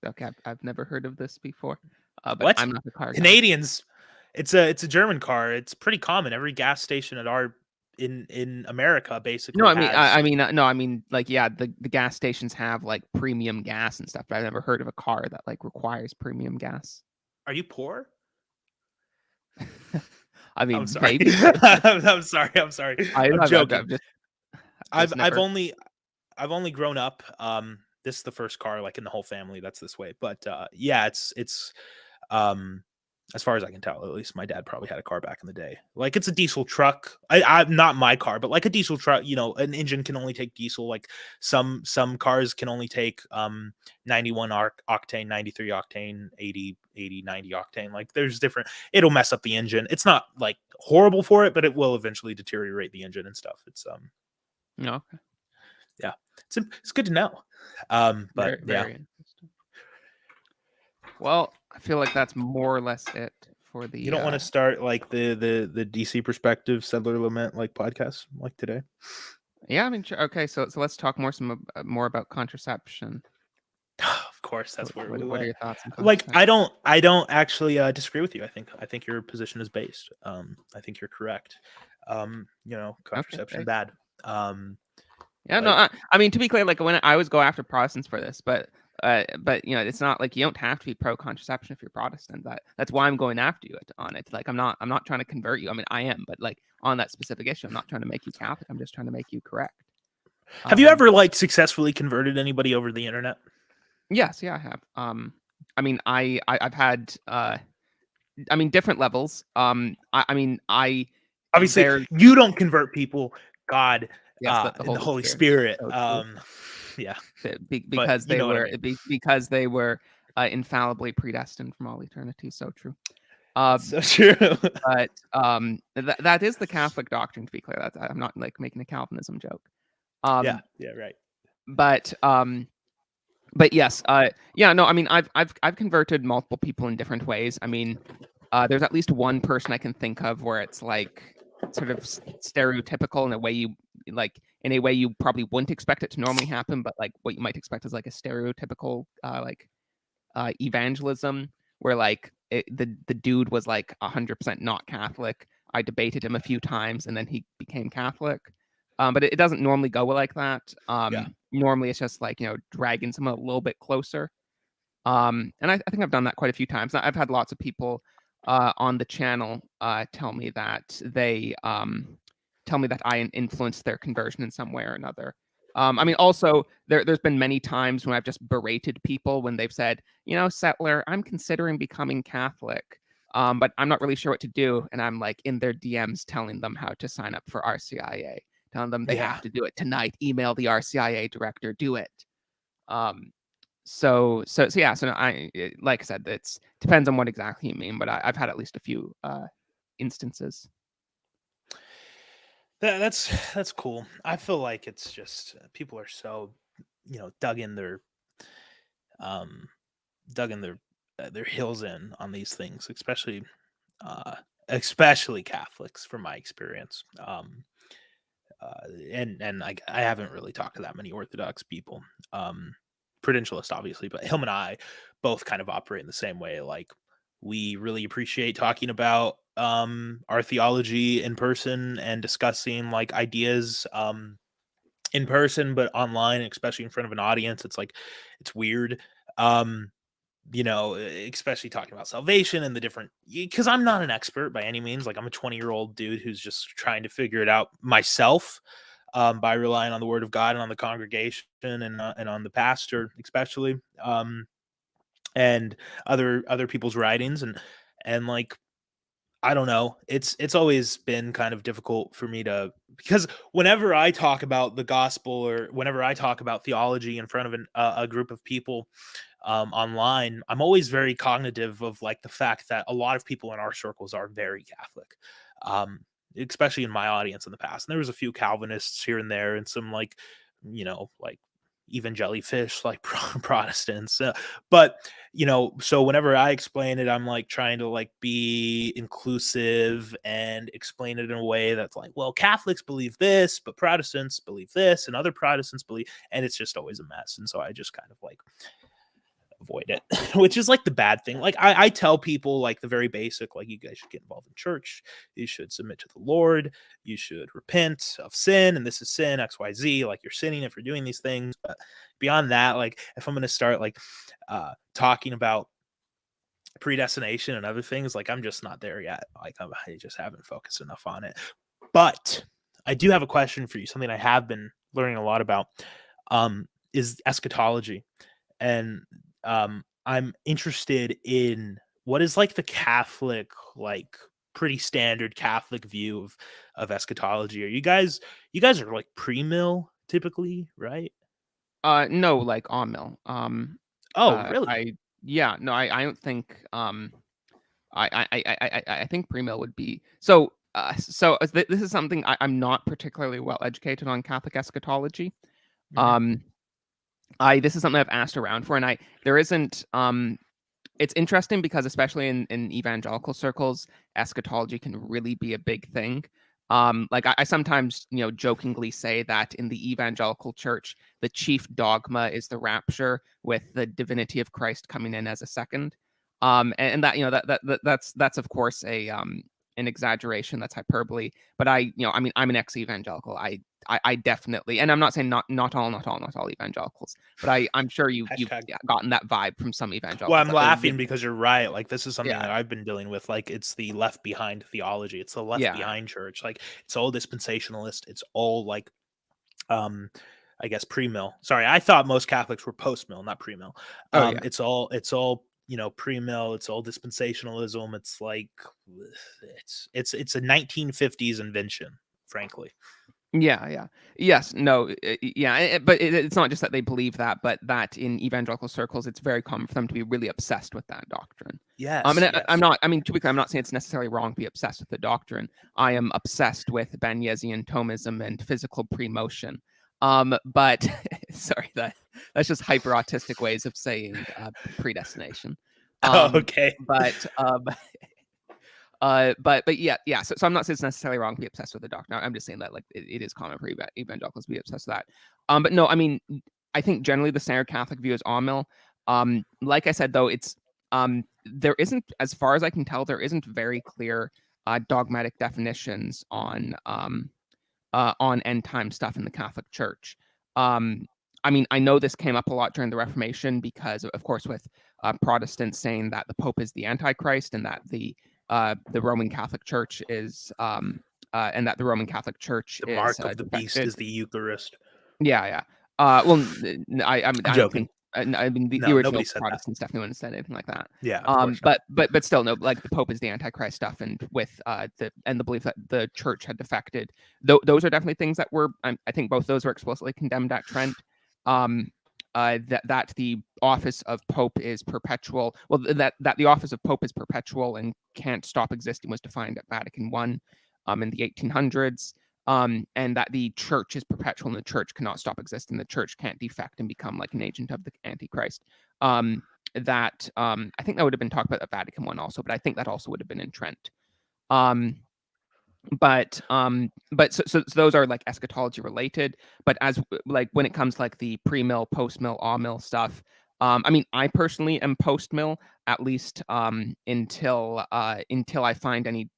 Okay, I've never heard of this before. But What? I'm not the car guy. Canadians. It's a German car. It's pretty common. Every gas station in America basically. No, I mean, like, yeah, the gas stations have like premium gas and stuff, but I've never heard of a car that like requires premium gas. Are you poor? I mean, I'm sorry. maybe. I'm sorry. I'm joking. I've only grown up. This is the first car like in the whole family that's this way. But yeah, it's as far as I can tell, at least my dad probably had a car back in the day. Like it's a diesel truck. I'm not my car, but like a diesel truck, you know, an engine can only take diesel. Like some cars can only take 91 octane, 93 octane, 80, 90 octane. Like there's different, it'll mess up the engine. It's not like horrible for it, but it will eventually deteriorate the engine and stuff. It's no, okay. Yeah, it's good to know. But very interesting. Well, I feel like that's more or less it for the. You don't want to start like the DC perspective settler lament like podcast like today. Yeah, I mean, sure. Okay, so let's talk more about contraception. Of course, that's what we are your thoughts on like I don't actually disagree with you. I think your position is based. I think you're correct. You know, contraception bad. Yeah, no, I mean, to be clear, like when I always go after Protestants for this, but you know, it's not like you don't have to be pro contraception if you're Protestant. That's why I'm going after you on it. Like I'm not trying to convert you. I mean, I am, but like on that specific issue, I'm not trying to make you Catholic. I'm just trying to make you correct. Have you ever like successfully converted anybody over the internet? Yes, yeah, I have. I mean, I've had different levels. I mean, obviously you don't convert people. God, yes, the Holy Spirit. So yeah, because they were infallibly predestined from all eternity. So true. So true. But that is the Catholic doctrine. To be clear, I'm not like making a Calvinism joke. Yeah, right. But yes, yeah, no, I mean, I've converted multiple people in different ways. I mean, there's at least one person I can think of where it's like sort of stereotypical in a way you probably wouldn't expect it to normally happen, but like what you might expect is like a stereotypical evangelism where like the dude was like 100% not Catholic. I debated him a few times and then he became Catholic. But it doesn't normally go like that. Normally it's just like, you know, dragging someone a little bit closer. And I think I've done that quite a few times. I've had lots of people on the channel tell me that I influenced their conversion in some way or another. I mean, also there's been many times when I've just berated people when they've said, you know, Settler, I'm considering becoming Catholic, but I'm not really sure what to do. And I'm like in their DMs telling them how to sign up for RCIA, telling them they have to do it tonight. Email the RCIA director, do it. So I, like I said, it depends on what exactly you mean, but I've had at least a few instances. That's cool. I feel like it's just people are so, you know, dug in their heels in on these things, especially Catholics from my experience. And I haven't really talked to that many Orthodox people. Prudentialist, obviously, but him and I both kind of operate in the same way. Like we really appreciate talking about our theology in person and discussing like ideas in person, but online, especially in front of an audience, it's like it's weird. you know, especially talking about salvation and the different, because I'm not an expert by any means. Like, I'm a 20-year-old dude who's just trying to figure it out myself, by relying on the word of God and on the congregation and on the pastor, especially, and other people's writings, and like, I don't know. It's always been kind of difficult for me to, because whenever I talk about the gospel or whenever I talk about theology in front of a group of people, online, I'm always very cognitive of like the fact that a lot of people in our circles are very Catholic, um, especially in my audience in the past. And there was a few Calvinists here and there, and some like, you know, like evangelifish like Protestants, but you know, so whenever I explain it, I'm like trying to like be inclusive and explain it in a way that's like, well, Catholics believe this, but Protestants believe this, and other Protestants believe, and it's just always a mess. And so I just kind of like avoid it, which is like the bad thing. Like, I tell people like the very basic, like, you guys should get involved in church, you should submit to the Lord, you should repent of sin, and this is sin XYZ, like, you're sinning if you're doing these things. But beyond that, like, if I'm going to start like talking about predestination and other things, like, I'm just not there yet. Like, I just haven't focused enough on it. But I do have a question for you, something I have been learning a lot about, is eschatology. And I'm interested in what is like the Catholic, like pretty standard Catholic view of eschatology. Are you guys are like pre-mill typically, right? No, like on-mill. Oh, really? I don't think I think pre-mill would be so. This is something I'm not particularly well educated on Catholic eschatology. Mhm. This is something I've asked around for, and there isn't. It's interesting because especially in evangelical circles, eschatology can really be a big thing. Like I sometimes, jokingly say that in the evangelical church, the chief dogma is the rapture, with the divinity of Christ coming in as a second. And that, that's of course an exaggeration, that's hyperbole. But I'm an ex-evangelical. I definitely, and I'm not saying not all evangelicals, but I'm sure you've Hashtag. gotten that vibe from some evangelicals. Well, I'm that they're laughing because you're right. Like, this is something Yeah. that I've been dealing with. Like, it's the left behind theology. It's the left Yeah. behind church. Like, it's all dispensationalist. It's all like, I guess pre-mill. Sorry, I thought most Catholics were post-mill, not pre-mill. Oh, yeah. It's all pre-mill. It's all dispensationalism. It's like, it's a 1950s invention, frankly. Yeah. Yes. No. Yeah. But it's not just that they believe that, but that in evangelical circles, it's very common for them to be really obsessed with that doctrine. Yes. I'm not. I mean, to be clear, I'm not saying it's necessarily wrong to be obsessed with the doctrine. I am obsessed with Banyezian Thomism and physical pre-motion. But sorry, that's just hyper autistic ways of saying predestination. Okay. But yeah. So I'm not saying it's necessarily wrong to be obsessed with the doctrine. I'm just saying that like it is common for evangelicals to be obsessed with that. But no, I mean, I think generally the standard Catholic view is on-mill. Like I said, though, it's there isn't, as far as I can tell, there isn't very clear dogmatic definitions on end time stuff in the Catholic Church. I mean, I know this came up a lot during the Reformation because, of course, with Protestants saying that the Pope is the Antichrist and that the Roman Catholic Church is the mark of the defected. beast is the Eucharist. Yeah. Well, I don't think. I mean, the original Protestants definitely wouldn't have said anything like that. Yeah, of course not. But still, no. Like the Pope is the Antichrist stuff, and with the belief that the Church had defected. Those are definitely things that were. I think both those were explicitly condemned at Trent. That the office of Pope is perpetual. Well, that the office of Pope is perpetual and can't stop existing was defined at Vatican I, in the 1800s. And that the church is perpetual and the church cannot stop existing. The church can't defect and become like an agent of the Antichrist. I think that would have been talked about at Vatican I also, but I think that also would have been in Trent. But so those are like eschatology related. But as like when it comes like the pre-mill, post-mill, all-mill stuff, I mean, I personally am post-mill, at least until I find any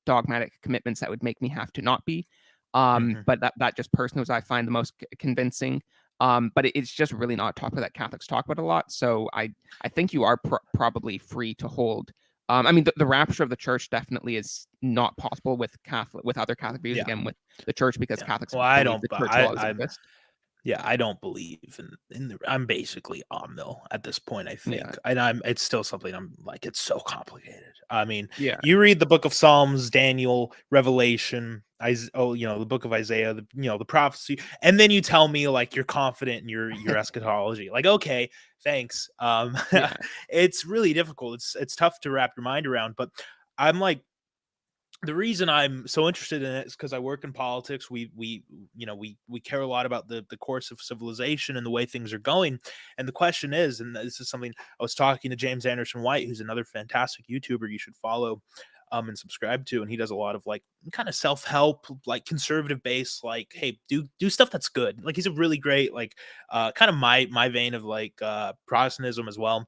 dogmatic commitments that would make me have to not be. But that just personally was I find the most convincing. But it's just really not a topic that Catholics talk about a lot. So I think you are probably free to hold. I mean, the rapture of the church definitely is not possible with other Catholic views. Yeah. Again, with the church, because Yeah. Catholics Well, I believe don't. the church will always I'm. exist. Yeah, I don't believe in the. I'm basically on though at this point. I think, Yeah. and it's still something I'm like. It's so complicated. I mean, Yeah. you read the book of Psalms, Daniel, Revelation, the book of Isaiah, the prophecy, and then you tell me like you're confident in your eschatology. Like, okay, thanks. Yeah. It's really difficult. It's tough to wrap your mind around, but I'm like, the reason I'm so interested in it is because I work in politics. We care a lot about the course of civilization and the way things are going. And the question is, and this is something I was talking to James Anderson White, who's another fantastic YouTuber you should follow and subscribe to. And he does a lot of like kind of self-help, like conservative based, like, hey, do stuff that's good. Like he's a really great, like kind of my vein of like Protestantism as well.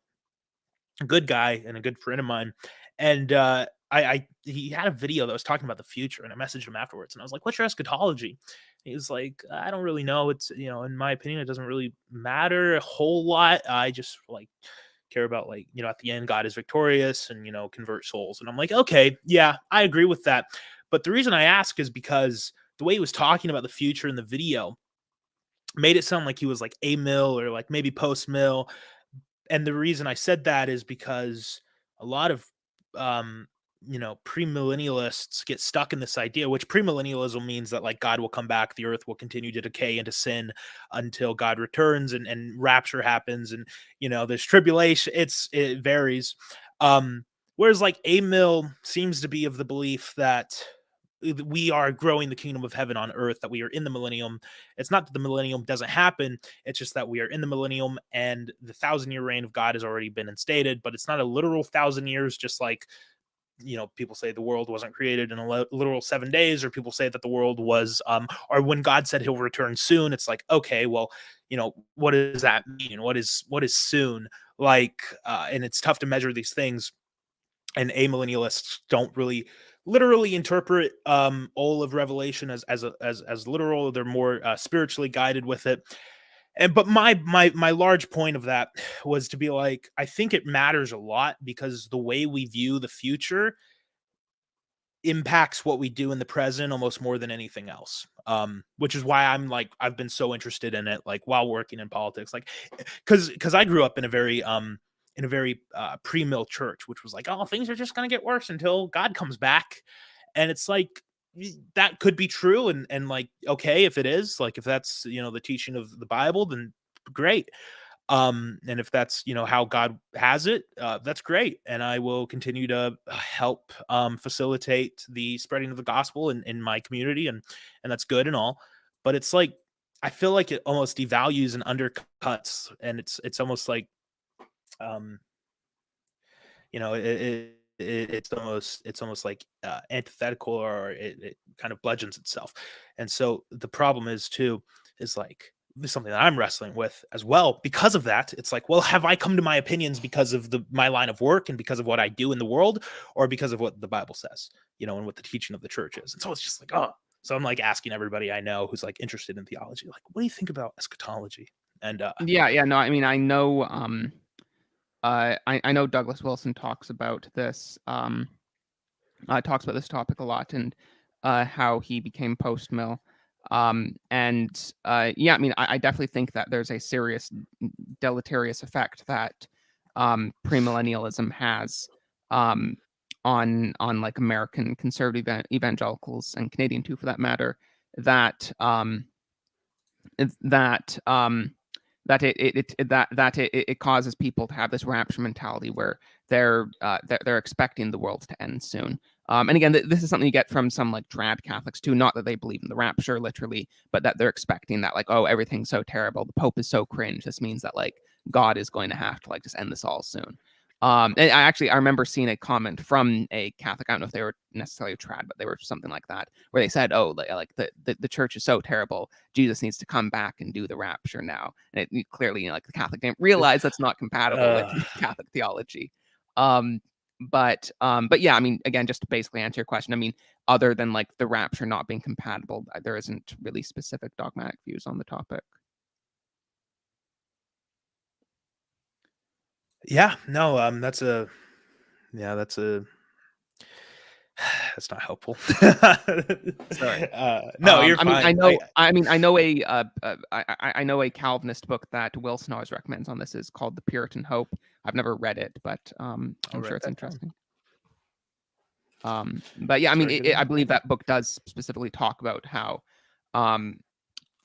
A good guy and a good friend of mine. And he had a video that was talking about the future, and I messaged him afterwards, and I was like, "What's your eschatology?" He was like, "I don't really know. It's in my opinion, it doesn't really matter a whole lot. I just like care about like at the end, God is victorious and convert souls." And I'm like, "Okay, yeah, I agree with that." But the reason I ask is because the way he was talking about the future in the video made it sound like he was like a-mill or like maybe post-mill. And the reason I said that is because a lot of premillennialists get stuck in this idea, which premillennialism means that like God will come back, the earth will continue to decay into sin until God returns and rapture happens, and there's tribulation. It varies. Whereas like a-mill seems to be of the belief that we are growing the kingdom of heaven on earth, that we are in the millennium. It's not that the millennium doesn't happen, it's just that we are in the millennium and the 1,000-year reign of God has already been instated, but it's not a literal 1,000 years, just like people say the world wasn't created in a literal 7 days, or people say that the world was or when God said he'll return soon. It's like, okay, well, what does that mean? What is soon? Like and it's tough to measure these things, and amillennialists don't really literally interpret all of Revelation as literal. They're more spiritually guided with it. But my large point of that was to be like, I think it matters a lot because the way we view the future impacts what we do in the present almost more than anything else. Which is why I've been so interested in it, like while working in politics, like because I grew up in a very pre-mill church, which was like, oh, things are just gonna get worse until God comes back. And it's like, that could be true, and like, okay, if it is, like, if that's the teaching of the Bible, then great. And if that's how God has it, that's great, and I will continue to help facilitate the spreading of the gospel in my community, and that's good and all. But it's like, I feel like it almost devalues and undercuts, and it's almost like it's almost like antithetical, or it kind of bludgeons itself. And so the problem is too, is like, this is something that I'm wrestling with as well. Because of that, it's like, well, have I come to my opinions because of my line of work and because of what I do in the world, or because of what the Bible says, and what the teaching of the church is? And so it's just like, oh. So I'm like asking everybody I know who's like interested in theology, like, what do you think about eschatology? And Yeah. No, I mean, I know. I know Douglas Wilson talks about this. Talks about this topic a lot, and how he became post-mill. And yeah, I mean, I definitely think that there's a serious deleterious effect that premillennialism has on like American conservative evangelicals, and Canadian too, for that matter. That that it causes people to have this rapture mentality where they're expecting the world to end soon. And again, this is something you get from some like trad Catholics too. Not that they believe in the rapture literally, but that they're expecting that, like, oh, everything's so terrible, the Pope is so cringe, this means that like God is going to have to like just end this all soon. And I remember seeing a comment from a Catholic. I don't know if they were necessarily a trad, but they were something like that, where they said, "Oh, like the church is so terrible. Jesus needs to come back and do the rapture now." And it clearly, like the Catholic didn't realize that's not compatible with Catholic theology. But yeah, I mean, again, just to basically answer your question, I mean, other than like the rapture not being compatible, there isn't really specific dogmatic views on the topic. Yeah, no, that's a that's not helpful. Sorry. No, you're I mean, fine. I know a Calvinist book that Wilson always recommends on this is called The Puritan Hope. I've never read it, but I'm I'll sure write it's that down. interesting. But yeah, I mean, Very good. I believe that book does specifically talk about how, like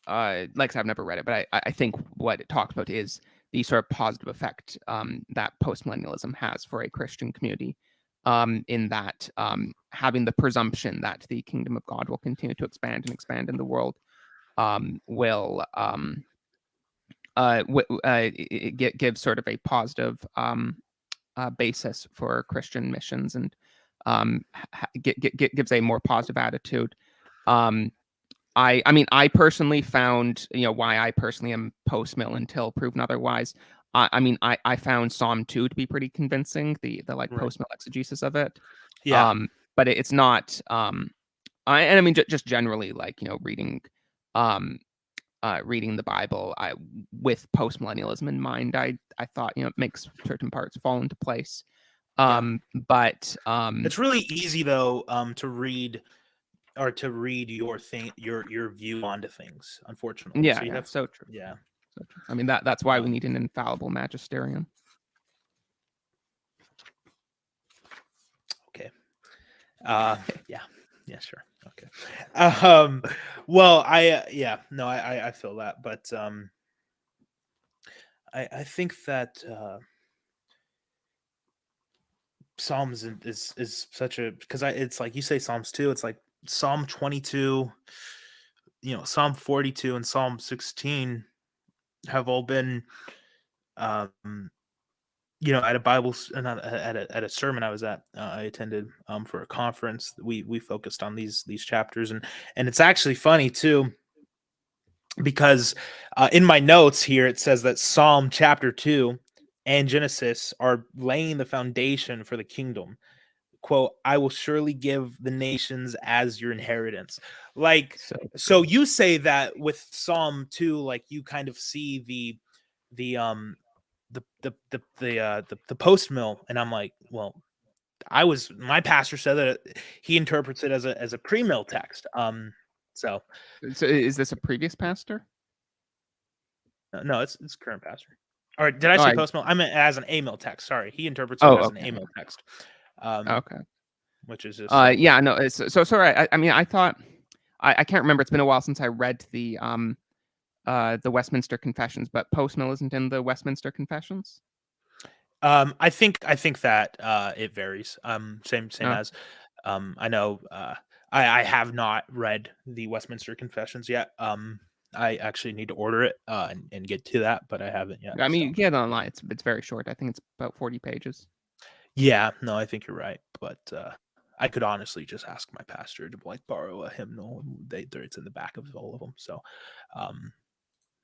I said, I've never read it, but I think what it talks about is the sort of positive effect that postmillennialism has for a Christian community, in that having the presumption that the kingdom of God will continue to expand and expand in the world will give sort of a positive basis for Christian missions, and gives a more positive attitude. I mean, I personally found, why I personally am post-mill until proven otherwise. I mean, I found Psalm 2 to be pretty convincing, the like Right. post-mill exegesis of it. Yeah. But it's not. And I mean, just generally, like, reading the Bible, with post-millennialism in mind, I thought, it makes certain parts fall into place. But It's really easy though to read your thing, your view onto things, unfortunately. yeah, So you yeah, have so true. yeah. So true. I mean, that's why we Um, need an infallible magisterium. Okay. Yeah. Yeah, sure. Okay. Well, I feel that, but I think that Psalms is such a, because it's like you say Psalms 2, it's like Psalm 22, Psalm 42 and Psalm 16 have all been um at a not at a sermon I was at, I attended for a conference. We focused on these chapters, and it's actually funny too, because in my notes here it says that Psalm chapter 2 and Genesis are laying the foundation for the kingdom. Quote, I will surely give the nations as your inheritance. Like, so you say that with Psalm 2, like you kind of see the post mill, and I'm like, well, my pastor said that he interprets it as a pre mill text. So is this a previous pastor? no, it's current pastor. Or did I Oh, say post mill? I meant as an a mill text. Sorry, he interprets it Oh, as an okay. a mill text. Okay. Which is just like, yeah, no, it's so sorry. I mean, I thought I can't remember. It's been a while since I read the Westminster Confessions, but post mill isn't in the Westminster Confessions. I think that it varies. Same Oh. as I know I have not read the Westminster Confessions yet. I actually need to order it and get to that, but I haven't yet. I mean, so. you get it online. It's very short. I think it's about 40 pages. Yeah, no, I think you're right, but I could honestly just ask my pastor to like borrow a hymnal. It's in the back of all of them. So,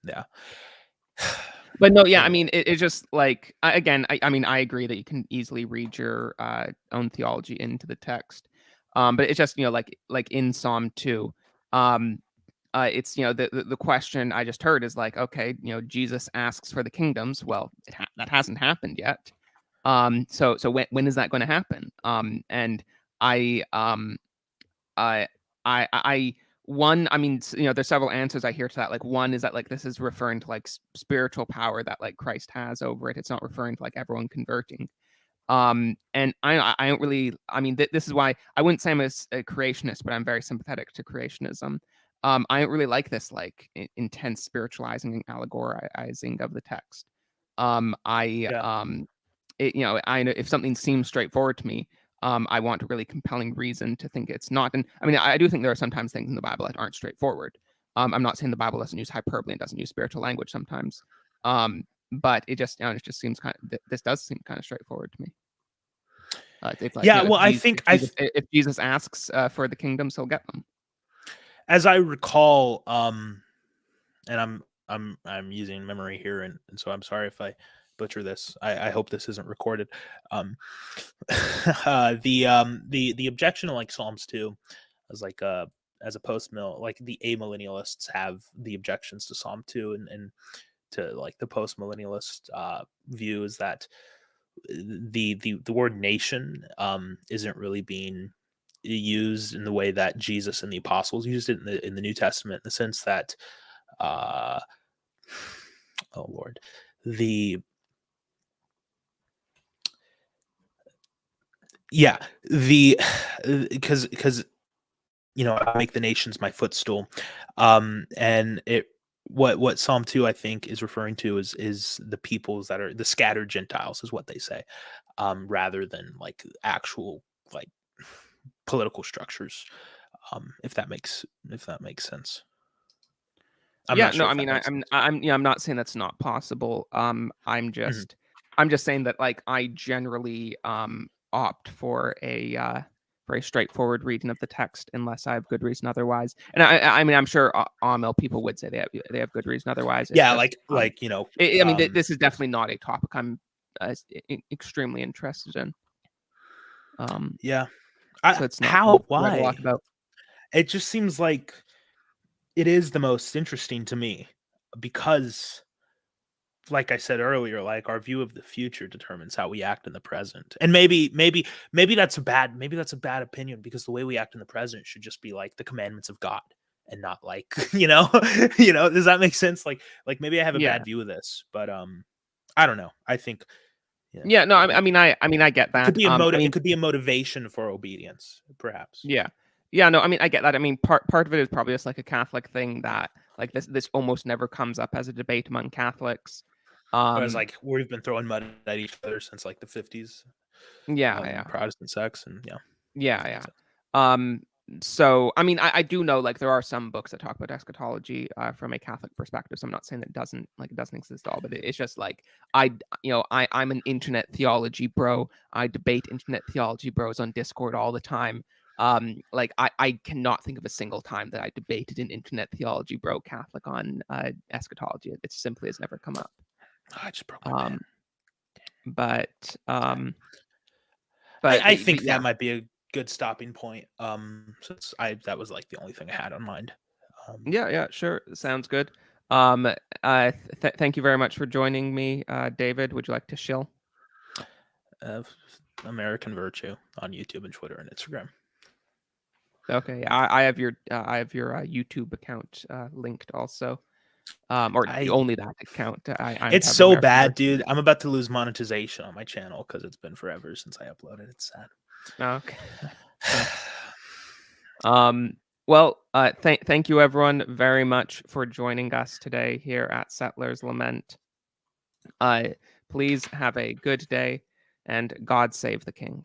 yeah. But no, yeah, I Anyway. mean, it's just like, again, I mean, I agree that you can easily read your own theology into the text, but it's just, like in Psalm 2, it's, the question I just heard is like, okay, Jesus asks for the kingdoms. Well, that hasn't happened yet. So when is that going to happen? And I I one, I mean, there's several answers I hear to that. Like, one is that, like, this is referring to like spiritual power that like Christ has over it. It's not referring to like everyone converting. And I don't really, I mean, this is why I wouldn't say I'm a creationist, but I'm very sympathetic to creationism. I don't really like this like intense spiritualizing and allegorizing of the text. Yeah. I know if something seems straightforward to me, I want a really compelling reason to think it's not. And I mean, I do think there are sometimes things in the Bible that aren't straightforward. I'm not saying the Bible doesn't use hyperbole and doesn't use spiritual language sometimes. But it just, it just seems this does seem kind of straightforward to me. It's like, Yeah, well, if Jesus asks for the kingdoms, he'll get them. as I recall, and I'm using memory here, and so I'm sorry if I butcher this. I hope this isn't recorded. The objection to like Psalms 2 as like as a post mill, like the amillennialists have the objections to Psalm 2, and to like the post millennialist view is that the word nation isn't really being used in the way that Jesus and the apostles used it in the New Testament, in the sense that oh Lord, the because I make the nations my footstool, and what Psalm 2 I think is referring to is the peoples that are the scattered Gentiles, is what they say, rather than like actual like political structures, if that makes sense. I'm Yeah, not no, sure I if that mean, makes sense. I'm not saying that's not possible. I'm just saying that like I generally opt for a straightforward reading of the text unless I have good reason otherwise. And I mean, I'm sure AML people would say they have good reason otherwise. It's Yeah, just, I mean, this is definitely not a topic I'm extremely interested in. yeah. So it's not something I've read a lot Why? about. It just seems like it is the most interesting to me, because like I said earlier, like our view of the future determines how we act in the present. And maybe that's a bad opinion, because the way we act in the present should just be like the commandments of God, and not like, does that make sense? Like maybe I have a Yeah. bad view of this, but I don't know. I think Yeah, no, I mean, I get that. it could be it could be a motivation for obedience, perhaps. Yeah, no, I mean, I get that. I mean, part of it is probably just like a Catholic thing that like this almost never comes up as a debate among Catholics. Whereas like we've been throwing mud at each other since like the 50s. Yeah. Protestant sects, and Yeah. So I mean, I do know like there are some books that talk about eschatology from a Catholic perspective. So I'm not saying that it doesn't exist at all, but it's just like I'm an internet theology bro. I debate internet theology bros on Discord all the time. Like I cannot think of a single time that I debated an internet theology bro Catholic on eschatology. It simply has never come up. I just broke my pen. But I think that might be a good stopping point. Since that was like the only thing I had on mind. Yeah, sure, sounds good. Thank you very much for joining me, David. Would you like to shill? American Virtue on YouTube and Twitter and Instagram. Okay, I have your YouTube account linked also, or only that account. It's so bad, dude. I'm about to lose monetization on my channel because it's been forever since I uploaded. It's sad. Okay. Well, thank you everyone very much for joining us today here at Settlers Lament. Please have a good day, and God save the King.